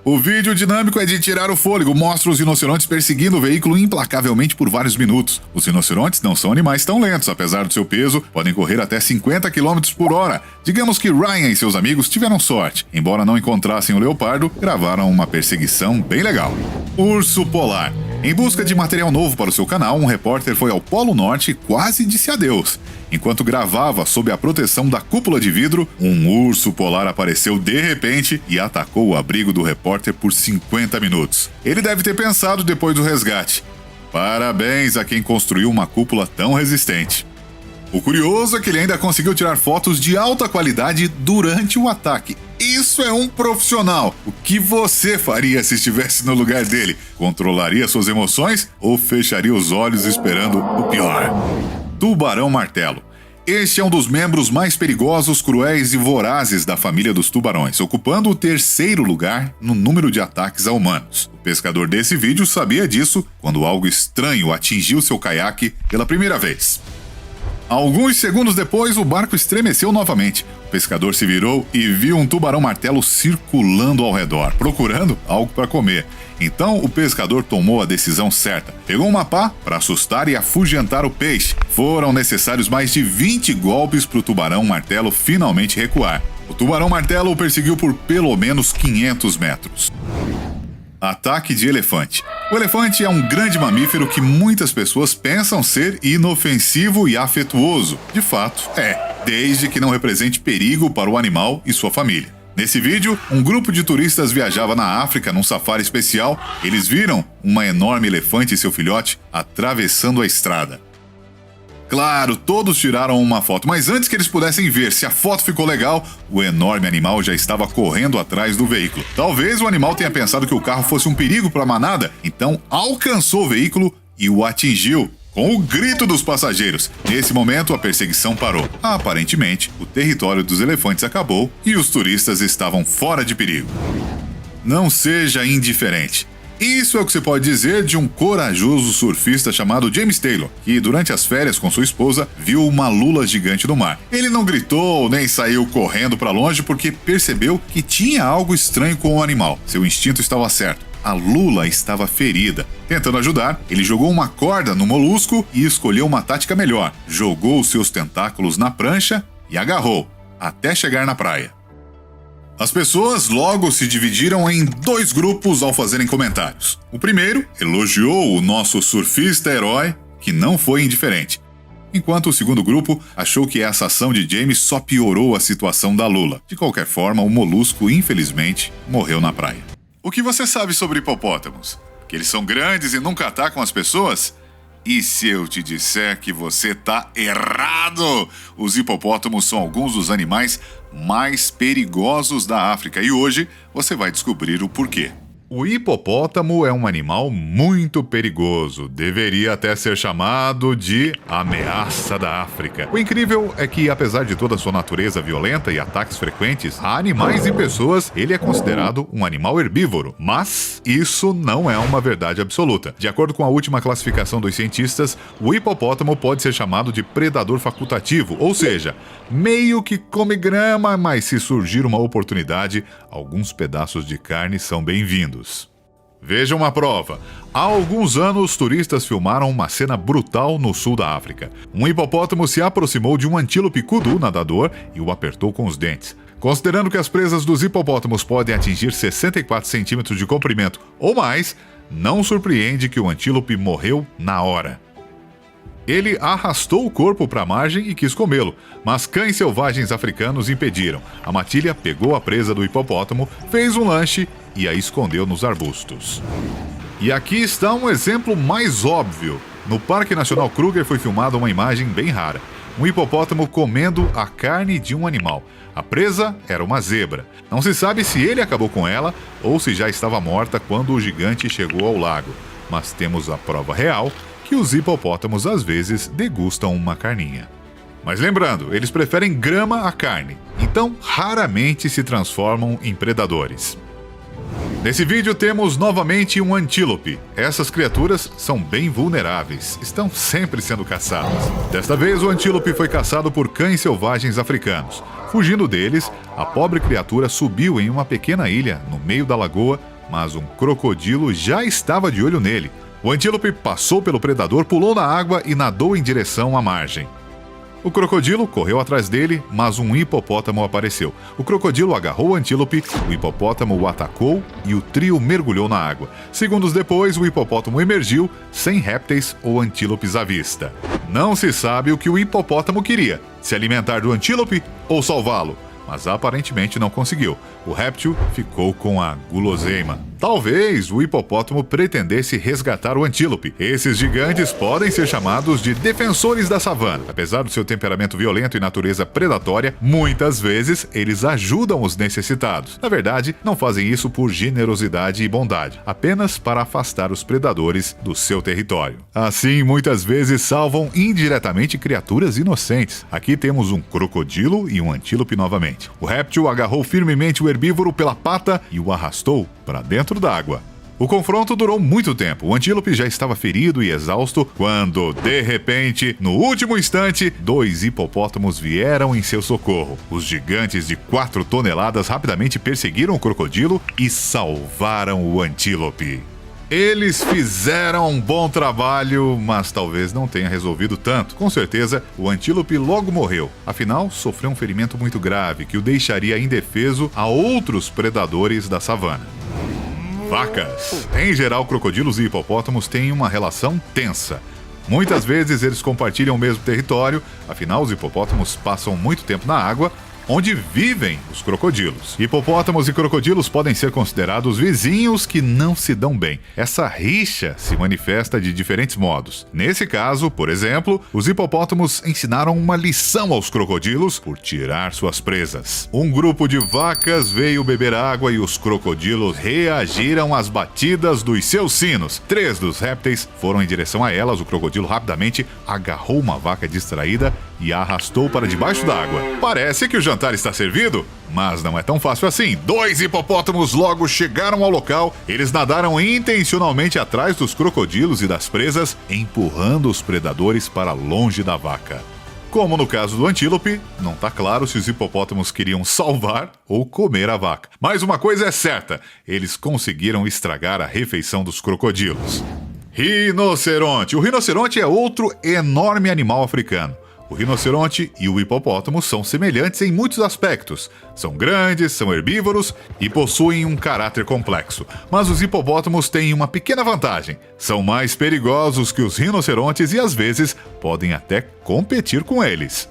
[SPEAKER 1] O vídeo dinâmico é de tirar o fôlego, mostra os rinocerontes perseguindo o veículo implacavelmente por vários minutos. Os rinocerontes não são animais tão lentos, apesar do seu peso, podem correr até 50 km por hora. Digamos que Ryan e seus amigos tiveram sorte. Embora não encontrassem o leopardo, gravaram uma perseguição bem legal. Urso polar. Em busca de material novo para o seu canal, um repórter foi ao Polo Norte e quase disse adeus. Enquanto gravava sob a proteção da cúpula de vidro, um urso polar apareceu de repente e atacou o abrigo do repórter por 50 minutos. Ele deve ter pensado depois do resgate: parabéns a quem construiu uma cúpula tão resistente. O curioso é que ele ainda conseguiu tirar fotos de alta qualidade durante o ataque. Isso é um profissional. O que você faria se estivesse no lugar dele? Controlaria suas emoções ou fecharia os olhos esperando o pior? Tubarão-martelo. Este é um dos membros mais perigosos, cruéis e vorazes da família dos tubarões, ocupando o terceiro lugar no número de ataques a humanos. O pescador desse vídeo sabia disso quando algo estranho atingiu seu caiaque pela primeira vez. Alguns segundos depois, o barco estremeceu novamente. O pescador se virou e viu um tubarão-martelo circulando ao redor, procurando algo para comer. Então, o pescador tomou a decisão certa. Pegou uma pá para assustar e afugentar o peixe. Foram necessários mais de 20 golpes para o tubarão-martelo finalmente recuar. O tubarão-martelo o perseguiu por pelo menos 500 metros. Ataque de elefante. O elefante é um grande mamífero que muitas pessoas pensam ser inofensivo e afetuoso. De fato, desde que não represente perigo para o animal e sua família. Nesse vídeo, um grupo de turistas viajava na África num safari especial. Eles viram uma enorme elefante e seu filhote atravessando a estrada. Claro, todos tiraram uma foto, mas antes que eles pudessem ver se a foto ficou legal, o enorme animal já estava correndo atrás do veículo. Talvez o animal tenha pensado que o carro fosse um perigo para a manada, então alcançou o veículo e o atingiu, com o grito dos passageiros. Nesse momento, a perseguição parou. Aparentemente, o território dos elefantes acabou e os turistas estavam fora de perigo. Não seja indiferente. Isso é o que você pode dizer de um corajoso surfista chamado James Taylor, que durante as férias com sua esposa viu uma lula gigante no mar. Ele não gritou nem saiu correndo para longe porque percebeu que tinha algo estranho com o animal. Seu instinto estava certo. A lula estava ferida. Tentando ajudar, ele jogou uma corda no molusco e escolheu uma tática melhor. Jogou seus tentáculos na prancha e agarrou, até chegar na praia. As pessoas logo se dividiram em dois grupos ao fazerem comentários. O primeiro elogiou o nosso surfista herói, que não foi indiferente. Enquanto o segundo grupo achou que essa ação de James só piorou a situação da lula. De qualquer forma, o molusco, infelizmente, morreu na praia. O que você sabe sobre hipopótamos? Que eles são grandes e nunca atacam as pessoas? E se eu te disser que você tá errado? Os hipopótamos são alguns dos animais mais perigosos da África e hoje você vai descobrir o porquê. O hipopótamo é um animal muito perigoso. Deveria até ser chamado de ameaça da África. O incrível é que, apesar de toda sua natureza violenta e ataques frequentes a animais e pessoas, ele é considerado um animal herbívoro. Mas isso não é uma verdade absoluta. De acordo com a última classificação dos cientistas, o hipopótamo pode ser chamado de predador facultativo, ou seja, meio que come grama, mas se surgir uma oportunidade, alguns pedaços de carne são bem-vindos. Veja uma prova. Há alguns anos, turistas filmaram uma cena brutal no sul da África. Um hipopótamo se aproximou de um antílope kudu nadador e o apertou com os dentes. Considerando que as presas dos hipopótamos podem atingir 64 centímetros de comprimento ou mais, não surpreende que o antílope morreu na hora. Ele arrastou o corpo para a margem e quis comê-lo, mas cães selvagens africanos impediram. A matilha pegou a presa do hipopótamo, fez um lanche e a escondeu nos arbustos. E aqui está um exemplo mais óbvio. No Parque Nacional Kruger foi filmada uma imagem bem rara. Um hipopótamo comendo a carne de um animal. A presa era uma zebra. Não se sabe se ele acabou com ela ou se já estava morta quando o gigante chegou ao lago. Mas temos a prova real que os hipopótamos às vezes degustam uma carninha. Mas lembrando, eles preferem grama à carne, então raramente se transformam em predadores. Nesse vídeo temos novamente um antílope. Essas criaturas são bem vulneráveis, estão sempre sendo caçadas. Desta vez o antílope foi caçado por cães selvagens africanos. Fugindo deles, a pobre criatura subiu em uma pequena ilha no meio da lagoa, mas um crocodilo já estava de olho nele. O antílope passou pelo predador, pulou na água e nadou em direção à margem. O crocodilo correu atrás dele, mas um hipopótamo apareceu. O crocodilo agarrou o antílope, o hipopótamo o atacou e o trio mergulhou na água. Segundos depois, o hipopótamo emergiu, sem répteis ou antílopes à vista. Não se sabe o que o hipopótamo queria, se alimentar do antílope ou salvá-lo, mas aparentemente não conseguiu. O réptil ficou com a guloseima. Talvez o hipopótamo pretendesse resgatar o antílope. Esses gigantes podem ser chamados de defensores da savana. Apesar do seu temperamento violento e natureza predatória, muitas vezes eles ajudam os necessitados. Na verdade, não fazem isso por generosidade e bondade, apenas para afastar os predadores do seu território. Assim, muitas vezes salvam indiretamente criaturas inocentes. Aqui temos um crocodilo e um antílope novamente. O réptil agarrou firmemente o herbívoro pela pata e o arrastou para dentro da água. O confronto durou muito tempo. O antílope já estava ferido e exausto quando, de repente, no último instante, 2 hipopótamos vieram em seu socorro. Os gigantes de 4 toneladas rapidamente perseguiram o crocodilo e salvaram o antílope. Eles fizeram um bom trabalho, mas talvez não tenha resolvido tanto. Com certeza, o antílope logo morreu. Afinal, sofreu um ferimento muito grave que o deixaria indefeso a outros predadores da savana. Vacas. Em geral, crocodilos e hipopótamos têm uma relação tensa. Muitas vezes eles compartilham o mesmo território, afinal os hipopótamos passam muito tempo na água, onde vivem os crocodilos. Hipopótamos e crocodilos podem ser considerados vizinhos que não se dão bem. Essa rixa se manifesta de diferentes modos. Nesse caso, por exemplo, os hipopótamos ensinaram uma lição aos crocodilos por tirar suas presas. Um grupo de vacas veio beber água e os crocodilos reagiram às batidas dos seus sinos. 3 dos répteis foram em direção a elas. O crocodilo rapidamente agarrou uma vaca distraída e a arrastou para debaixo d'água. Parece que o jantar está servido, mas não é tão fácil assim. 2 hipopótamos logo chegaram ao local. Eles nadaram intencionalmente atrás dos crocodilos e das presas, empurrando os predadores para longe da vaca. Como no caso do antílope, não está claro se os hipopótamos queriam salvar ou comer a vaca. Mas uma coisa é certa, eles conseguiram estragar a refeição dos crocodilos. Rinoceronte. O rinoceronte é outro enorme animal africano. O rinoceronte e o hipopótamo são semelhantes em muitos aspectos. São grandes, são herbívoros e possuem um caráter complexo. Mas os hipopótamos têm uma pequena vantagem. São mais perigosos que os rinocerontes e às vezes podem até competir com eles.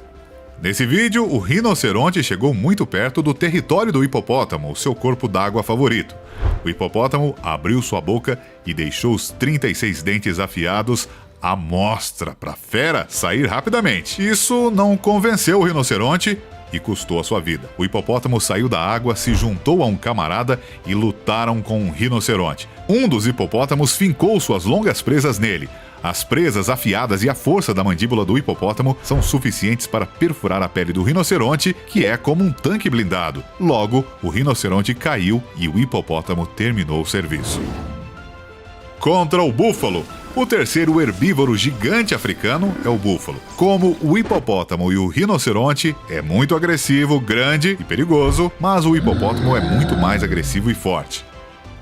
[SPEAKER 1] Nesse vídeo, o rinoceronte chegou muito perto do território do hipopótamo, o seu corpo d'água favorito. O hipopótamo abriu sua boca e deixou os 36 dentes afiados à mostra para a fera sair rapidamente. Isso não convenceu o rinoceronte e custou a sua vida. O hipopótamo saiu da água, se juntou a um camarada e lutaram com um rinoceronte. Um dos hipopótamos fincou suas longas presas nele. As presas afiadas e a força da mandíbula do hipopótamo são suficientes para perfurar a pele do rinoceronte, que é como um tanque blindado. Logo, o rinoceronte caiu e o hipopótamo terminou o serviço. Contra o búfalo. O terceiro herbívoro gigante africano é o búfalo. Como o hipopótamo e o rinoceronte, é muito agressivo, grande e perigoso, mas o hipopótamo é muito mais agressivo e forte.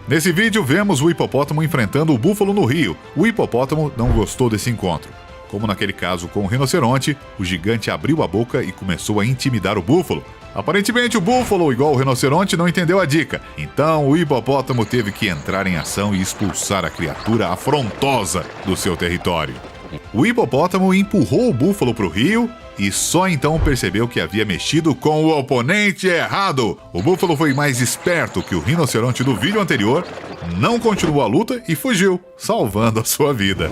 [SPEAKER 1] Nesse vídeo, vemos o hipopótamo enfrentando o búfalo no rio. O hipopótamo não gostou desse encontro. Como naquele caso com o rinoceronte, o gigante abriu a boca e começou a intimidar o búfalo. Aparentemente, o búfalo, igual o rinoceronte, não entendeu a dica. Então, o hipopótamo teve que entrar em ação e expulsar a criatura afrontosa do seu território. O hipopótamo empurrou o búfalo para o rio e só então percebeu que havia mexido com o oponente errado. O búfalo foi mais esperto que o rinoceronte do vídeo anterior, não continuou a luta e fugiu, salvando a sua vida.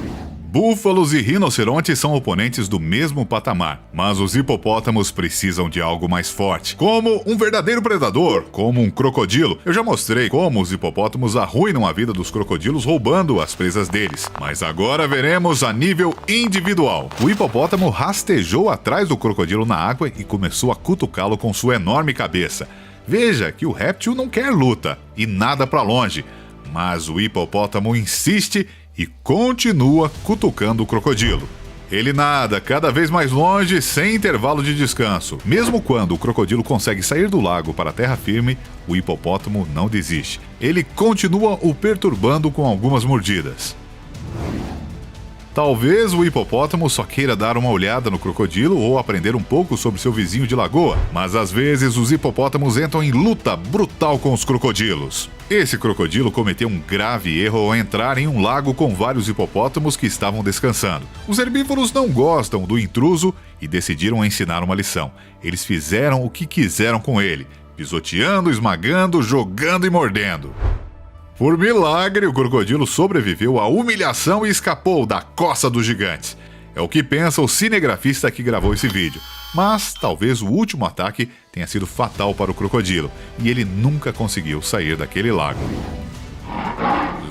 [SPEAKER 1] Búfalos e rinocerontes são oponentes do mesmo patamar, mas os hipopótamos precisam de algo mais forte, como um verdadeiro predador, como um crocodilo. Eu já mostrei como os hipopótamos arruinam a vida dos crocodilos roubando as presas deles, mas agora veremos a nível individual. O hipopótamo rastejou atrás do crocodilo na água e começou a cutucá-lo com sua enorme cabeça. Veja que o réptil não quer luta e nada para longe, mas o hipopótamo insiste e continua cutucando o crocodilo. Ele nada cada vez mais longe, sem intervalo de descanso. Mesmo quando o crocodilo consegue sair do lago para a terra firme, o hipopótamo não desiste. Ele continua o perturbando com algumas mordidas. Talvez o hipopótamo só queira dar uma olhada no crocodilo ou aprender um pouco sobre seu vizinho de lagoa, mas às vezes os hipopótamos entram em luta brutal com os crocodilos. Esse crocodilo cometeu um grave erro ao entrar em um lago com vários hipopótamos que estavam descansando. Os herbívoros não gostam do intruso e decidiram ensinar uma lição. Eles fizeram o que quiseram com ele, pisoteando, esmagando, jogando e mordendo. Por milagre, o crocodilo sobreviveu à humilhação e escapou da coça dos gigantes. É o que pensa o cinegrafista que gravou esse vídeo. Mas talvez o último ataque tenha sido fatal para o crocodilo e ele nunca conseguiu sair daquele lago.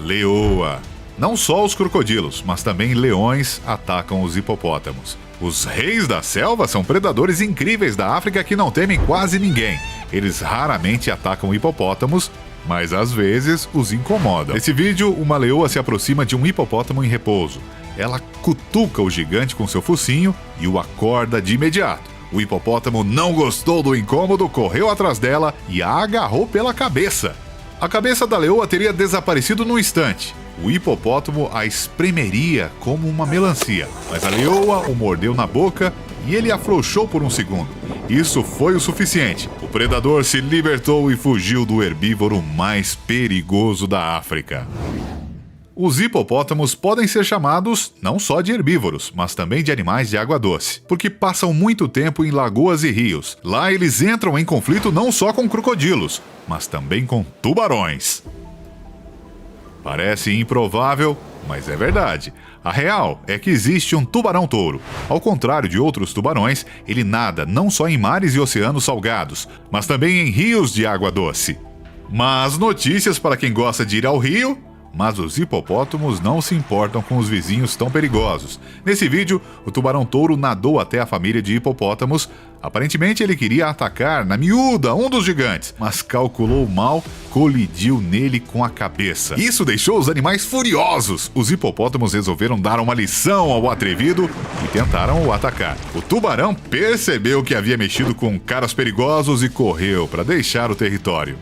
[SPEAKER 1] Leoa. Não só os crocodilos, mas também leões atacam os hipopótamos. Os reis da selva são predadores incríveis da África que não temem quase ninguém. Eles raramente atacam hipopótamos, mas às vezes os incomodam. Nesse vídeo, uma leoa se aproxima de um hipopótamo em repouso. Ela cutuca o gigante com seu focinho e o acorda de imediato. O hipopótamo não gostou do incômodo, correu atrás dela e a agarrou pela cabeça. A cabeça da leoa teria desaparecido num instante. O hipopótamo a espremeria como uma melancia, mas a leoa o mordeu na boca e ele afrouxou por um segundo. Isso foi o suficiente. O predador se libertou e fugiu do herbívoro mais perigoso da África. Os hipopótamos podem ser chamados não só de herbívoros, mas também de animais de água doce, porque passam muito tempo em lagoas e rios. Lá eles entram em conflito não só com crocodilos, mas também com tubarões. Parece improvável, mas é verdade. A real é que existe um tubarão-touro. Ao contrário de outros tubarões, ele nada não só em mares e oceanos salgados, mas também em rios de água doce. Mas notícias para quem gosta de ir ao rio, mas os hipopótamos não se importam com os vizinhos tão perigosos. Nesse vídeo, o tubarão-touro nadou até a família de hipopótamos. Aparentemente ele queria atacar na miúda um dos gigantes, mas calculou mal, colidiu nele com a cabeça. Isso deixou os animais furiosos. Os hipopótamos resolveram dar uma lição ao atrevido e tentaram o atacar. O tubarão percebeu que havia mexido com caras perigosos e correu para deixar o território.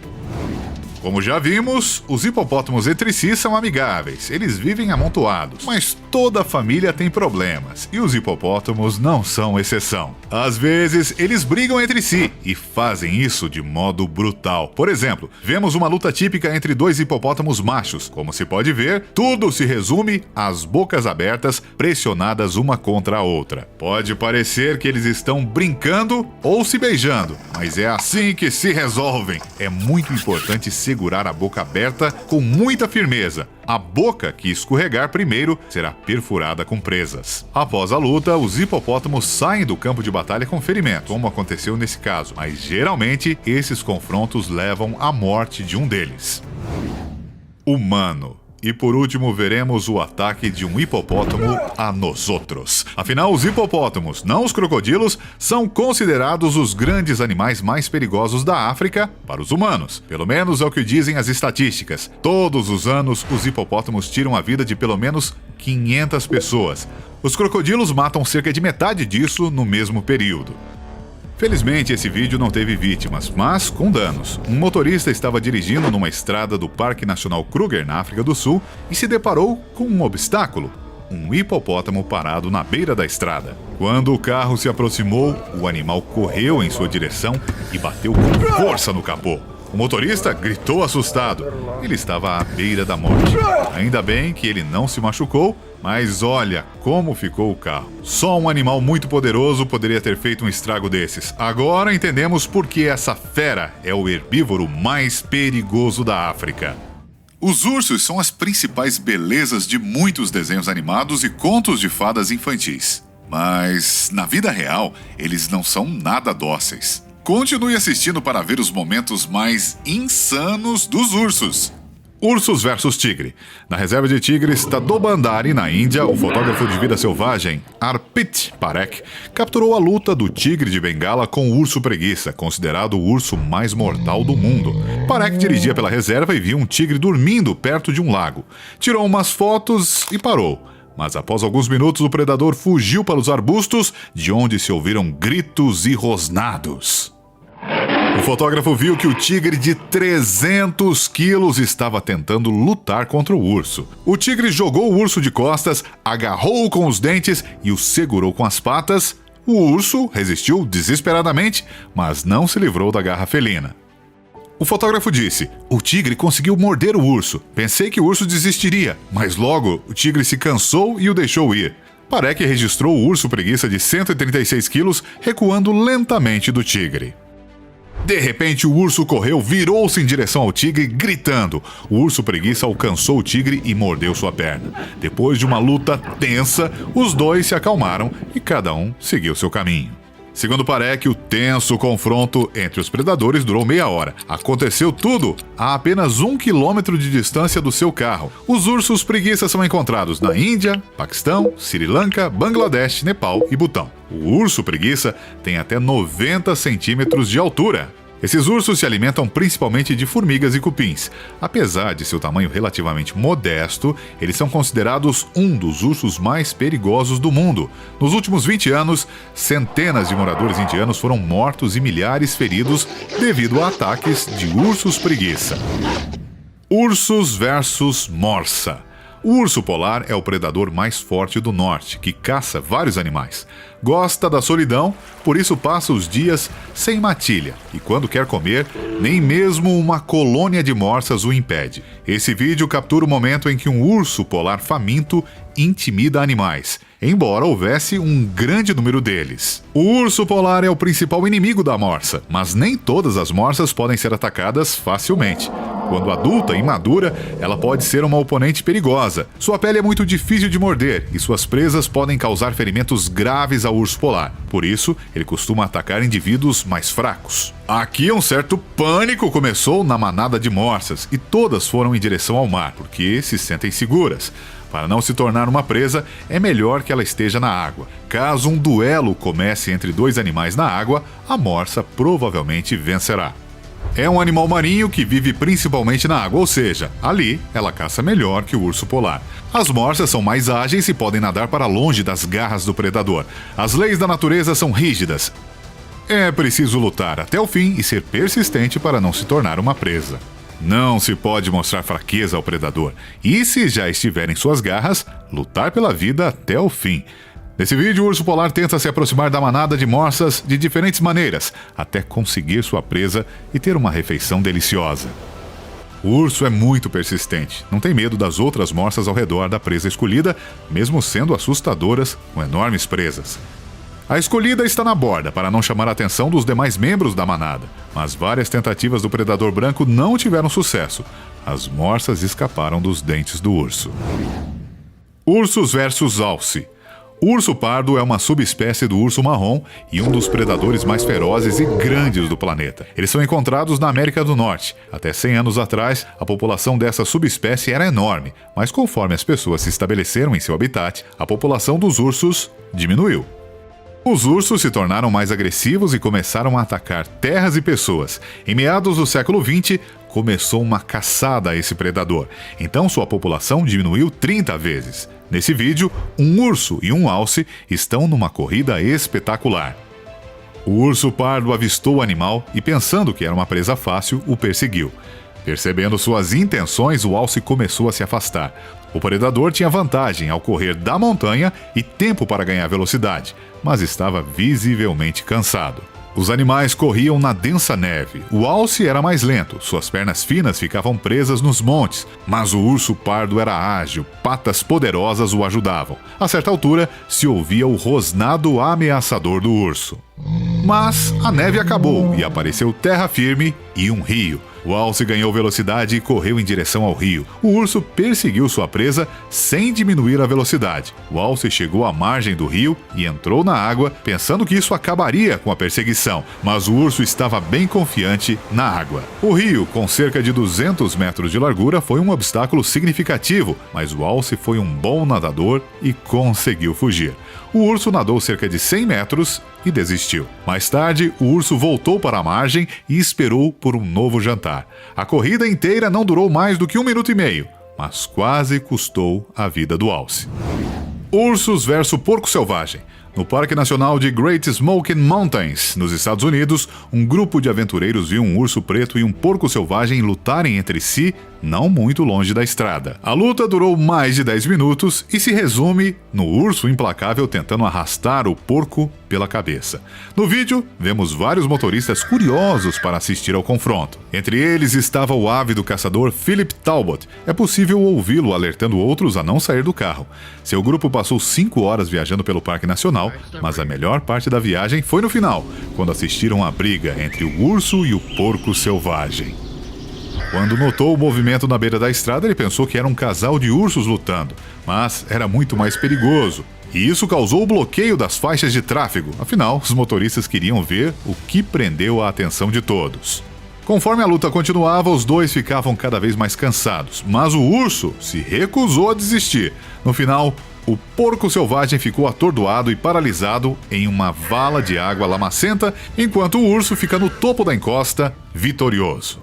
[SPEAKER 1] Como já vimos, os hipopótamos entre si são amigáveis, eles vivem amontoados, mas toda família tem problemas, e os hipopótamos não são exceção. Às vezes, eles brigam entre si, e fazem isso de modo brutal. Por exemplo, vemos uma luta típica entre dois hipopótamos machos. Como se pode ver, tudo se resume às bocas abertas, pressionadas uma contra a outra. Pode parecer que eles estão brincando ou se beijando, mas é assim que se resolvem. É muito importante segurar a boca aberta com muita firmeza. A boca que escorregar primeiro será perfurada com presas. Após a luta, os hipopótamos saem do campo de batalha com ferimento, como aconteceu nesse caso, mas geralmente esses confrontos levam à morte de um deles. Humano. E por último, veremos o ataque de um hipopótamo a nós outros. Afinal, os hipopótamos, não os crocodilos, são considerados os grandes animais mais perigosos da África para os humanos. Pelo menos é o que dizem as estatísticas. Todos os anos, os hipopótamos tiram a vida de pelo menos 500 pessoas. Os crocodilos matam cerca de metade disso no mesmo período. Felizmente, esse vídeo não teve vítimas, mas com danos. Um motorista estava dirigindo numa estrada do Parque Nacional Kruger, na África do Sul, e se deparou com um obstáculo: um hipopótamo parado na beira da estrada. Quando o carro se aproximou, o animal correu em sua direção e bateu com força no capô. O motorista gritou assustado. Ele estava à beira da morte. Ainda bem que ele não se machucou, mas olha como ficou o carro. Só um animal muito poderoso poderia ter feito um estrago desses. Agora entendemos por que essa fera é o herbívoro mais perigoso da África. Os ursos são as principais belezas de muitos desenhos animados e contos de fadas infantis. Mas, na vida real, eles não são nada dóceis. Continue assistindo para ver os momentos mais insanos dos ursos. Ursos versus tigre. Na reserva de tigres Tadobandari, na Índia, o fotógrafo de vida selvagem Arpit Parekh capturou a luta do tigre de Bengala com o urso preguiça, considerado o urso mais mortal do mundo. Parekh dirigia pela reserva e viu um tigre dormindo perto de um lago. Tirou umas fotos e parou. Mas após alguns minutos, o predador fugiu para os arbustos, de onde se ouviram gritos e rosnados. O fotógrafo viu que o tigre de 300 quilos estava tentando lutar contra o urso. O tigre jogou o urso de costas, agarrou-o com os dentes e o segurou com as patas. O urso resistiu desesperadamente, mas não se livrou da garra felina. O fotógrafo disse: "O tigre conseguiu morder o urso. Pensei que o urso desistiria, mas logo o tigre se cansou e o deixou ir." Parekh registrou o urso preguiça de 136 quilos recuando lentamente do tigre. De repente, o urso correu, virou-se em direção ao tigre, gritando. O urso preguiça alcançou o tigre e mordeu sua perna. Depois de uma luta tensa, os dois se acalmaram e cada um seguiu seu caminho. Segundo Parekh, o tenso confronto entre os predadores durou meia hora. Aconteceu tudo a apenas 1 quilômetro de distância do seu carro. Os ursos preguiça são encontrados na Índia, Paquistão, Sri Lanka, Bangladesh, Nepal e Butão. O urso preguiça tem até 90 centímetros de altura. Esses ursos se alimentam principalmente de formigas e cupins. Apesar de seu tamanho relativamente modesto, eles são considerados um dos ursos mais perigosos do mundo. Nos últimos 20 anos, centenas de moradores indianos foram mortos e milhares feridos devido a ataques de ursos preguiça. Ursos versus morsa. O urso polar é o predador mais forte do norte, que caça vários animais. Gosta da solidão, por isso passa os dias sem matilha, e quando quer comer, nem mesmo uma colônia de morsas o impede. Esse vídeo captura o momento em que um urso polar faminto intimida animais, embora houvesse um grande número deles. O urso polar é o principal inimigo da morsa, mas nem todas as morsas podem ser atacadas facilmente. Quando adulta e madura, ela pode ser uma oponente perigosa. Sua pele é muito difícil de morder e suas presas podem causar ferimentos graves ao urso polar. Por isso, ele costuma atacar indivíduos mais fracos. Aqui um certo pânico começou na manada de morsas e todas foram em direção ao mar, porque se sentem seguras. Para não se tornar uma presa, é melhor que ela esteja na água. Caso um duelo comece entre dois animais na água, a morsa provavelmente vencerá. É um animal marinho que vive principalmente na água, ou seja, ali ela caça melhor que o urso polar. As morsas são mais ágeis e podem nadar para longe das garras do predador. As leis da natureza são rígidas. É preciso lutar até o fim e ser persistente para não se tornar uma presa. Não se pode mostrar fraqueza ao predador. E se já estiver em suas garras, lutar pela vida até o fim. Nesse vídeo, o urso polar tenta se aproximar da manada de morsas de diferentes maneiras, até conseguir sua presa e ter uma refeição deliciosa. O urso é muito persistente, não tem medo das outras morsas ao redor da presa escolhida, mesmo sendo assustadoras com enormes presas. A escolhida está na borda para não chamar a atenção dos demais membros da manada, mas várias tentativas do predador branco não tiveram sucesso. As morsas escaparam dos dentes do urso. Ursos versus alce. O urso pardo é uma subespécie do urso marrom e um dos predadores mais ferozes e grandes do planeta. Eles são encontrados na América do Norte. Até 100 anos atrás, a população dessa subespécie era enorme, mas conforme as pessoas se estabeleceram em seu habitat, a população dos ursos diminuiu. Os ursos se tornaram mais agressivos e começaram a atacar terras e pessoas. Em meados do século XX, começou uma caçada a esse predador. Então sua população diminuiu 30 vezes. Nesse vídeo, um urso e um alce estão numa corrida espetacular. O urso pardo avistou o animal e, pensando que era uma presa fácil, o perseguiu. Percebendo suas intenções, o alce começou a se afastar. O predador tinha vantagem ao correr da montanha e tempo para ganhar velocidade, mas estava visivelmente cansado. Os animais corriam na densa neve. O alce era mais lento, suas pernas finas ficavam presas nos montes, mas o urso pardo era ágil, patas poderosas o ajudavam. A certa altura, se ouvia o rosnado ameaçador do urso. Mas a neve acabou e apareceu terra firme e um rio. O alce ganhou velocidade e correu em direção ao rio. O urso perseguiu sua presa sem diminuir a velocidade. O alce chegou à margem do rio e entrou na água, pensando que isso acabaria com a perseguição, mas o urso estava bem confiante na água. O rio, com cerca de 200 metros de largura, foi um obstáculo significativo, mas o alce foi um bom nadador e conseguiu fugir. O urso nadou cerca de 100 metros e desistiu. Mais tarde, o urso voltou para a margem e esperou por um novo jantar. A corrida inteira não durou mais do que 1 minuto e meio, mas quase custou a vida do alce. Ursos versus porco selvagem. No Parque Nacional de Great Smoky Mountains, nos Estados Unidos, um grupo de aventureiros viu um urso preto e um porco selvagem lutarem entre si, não muito longe da estrada. A luta durou mais de 10 minutos e se resume no urso implacável tentando arrastar o porco pela cabeça. No vídeo, vemos vários motoristas curiosos para assistir ao confronto. Entre eles estava o ávido caçador Philip Talbot. É possível ouvi-lo alertando outros a não sair do carro. Seu grupo passou 5 horas viajando pelo Parque Nacional, mas a melhor parte da viagem foi no final, quando assistiram à briga entre o urso e o porco selvagem. Quando notou o movimento na beira da estrada, ele pensou que era um casal de ursos lutando, mas era muito mais perigoso. E isso causou o bloqueio das faixas de tráfego. Afinal, os motoristas queriam ver o que prendeu a atenção de todos. Conforme a luta continuava, os dois ficavam cada vez mais cansados, mas o urso se recusou a desistir. No final, o porco selvagem ficou atordoado e paralisado em uma vala de água lamacenta, enquanto o urso fica no topo da encosta, vitorioso.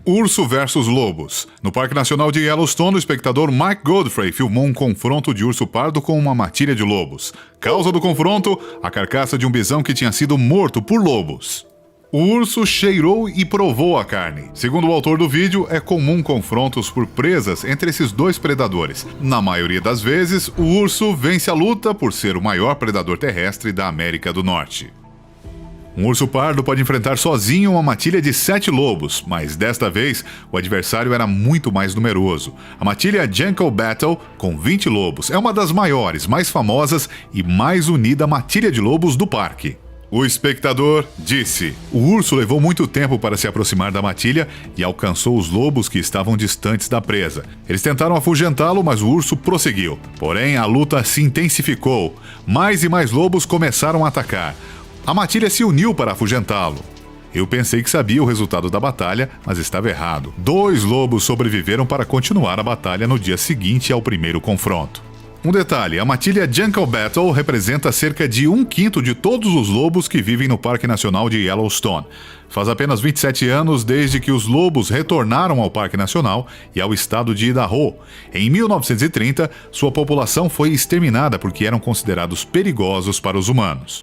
[SPEAKER 1] Urso versus lobos. No Parque Nacional de Yellowstone, o espectador Mike Godfrey filmou um confronto de urso pardo com uma matilha de lobos. Causa do confronto, a carcaça de um bisão que tinha sido morto por lobos. O urso cheirou e provou a carne. Segundo o autor do vídeo, é comum confrontos por presas entre esses dois predadores. Na maioria das vezes, o urso vence a luta por ser o maior predador terrestre da América do Norte. Um urso pardo pode enfrentar sozinho uma matilha de 7 lobos, mas desta vez o adversário era muito mais numeroso. A matilha Jungle Battle, com 20 lobos, é uma das maiores, mais famosas e mais unida matilha de lobos do parque. O espectador disse: o urso levou muito tempo para se aproximar da matilha e alcançou os lobos que estavam distantes da presa. Eles tentaram afugentá-lo, mas o urso prosseguiu. Porém, a luta se intensificou. Mais e mais lobos começaram a atacar. A matilha se uniu para afugentá-lo. Eu pensei que sabia o resultado da batalha, mas estava errado. 2 lobos sobreviveram para continuar a batalha no dia seguinte ao primeiro confronto. Um detalhe, a matilha Jungle Battle representa cerca de 1/5 de todos os lobos que vivem no Parque Nacional de Yellowstone. Faz apenas 27 anos desde que os lobos retornaram ao Parque Nacional e ao estado de Idaho. Em 1930, sua população foi exterminada porque eram considerados perigosos para os humanos.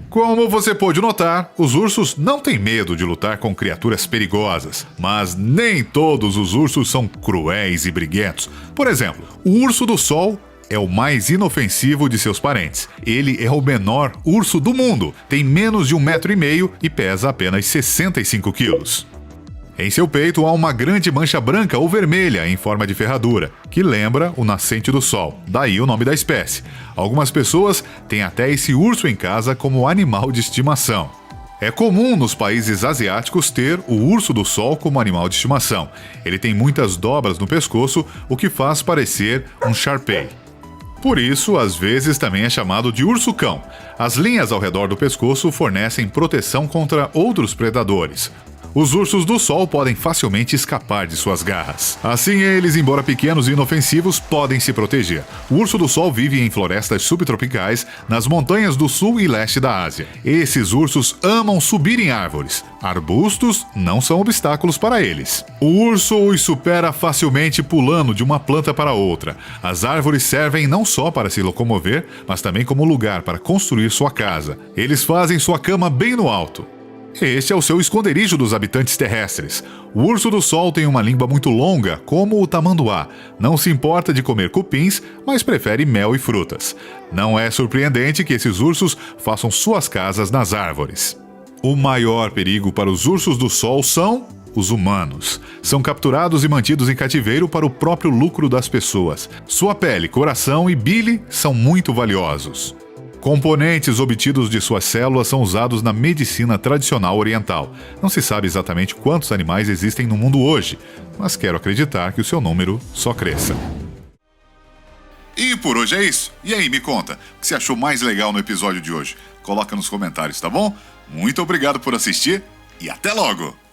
[SPEAKER 1] Como você pôde notar, os ursos não têm medo de lutar com criaturas perigosas, mas nem todos os ursos são cruéis e briguentos. Por exemplo, o urso do sol é o mais inofensivo de seus parentes. Ele é o menor urso do mundo, tem menos de 1,5 metro e pesa apenas 65 quilos. Em seu peito há uma grande mancha branca ou vermelha em forma de ferradura, que lembra o nascente do sol, daí o nome da espécie. Algumas pessoas têm até esse urso em casa como animal de estimação. É comum nos países asiáticos ter o urso do sol como animal de estimação. Ele tem muitas dobras no pescoço, o que faz parecer um Shar-Pei. Por isso, às vezes também é chamado de urso-cão. As linhas ao redor do pescoço fornecem proteção contra outros predadores. Os ursos do sol podem facilmente escapar de suas garras. Assim, eles, embora pequenos e inofensivos, podem se proteger. O urso do sol vive em florestas subtropicais, nas montanhas do sul e leste da Ásia. Esses ursos amam subir em árvores. Arbustos não são obstáculos para eles. O urso os supera facilmente pulando de uma planta para outra. As árvores servem não só para se locomover, mas também como lugar para construir sua casa. Eles fazem sua cama bem no alto. Este é o seu esconderijo dos habitantes terrestres. O urso do sol tem uma língua muito longa, como o tamanduá. Não se importa de comer cupins, mas prefere mel e frutas. Não é surpreendente que esses ursos façam suas casas nas árvores. O maior perigo para os ursos do sol são os humanos. São capturados e mantidos em cativeiro para o próprio lucro das pessoas. Sua pele, coração e bile são muito valiosos. Componentes obtidos de suas células são usados na medicina tradicional oriental. Não se sabe exatamente quantos animais existem no mundo hoje, mas quero acreditar que o seu número só cresça. E por hoje é isso. E aí, me conta, o que você achou mais legal no episódio de hoje? Coloca nos comentários, tá bom? Muito obrigado por assistir e até logo!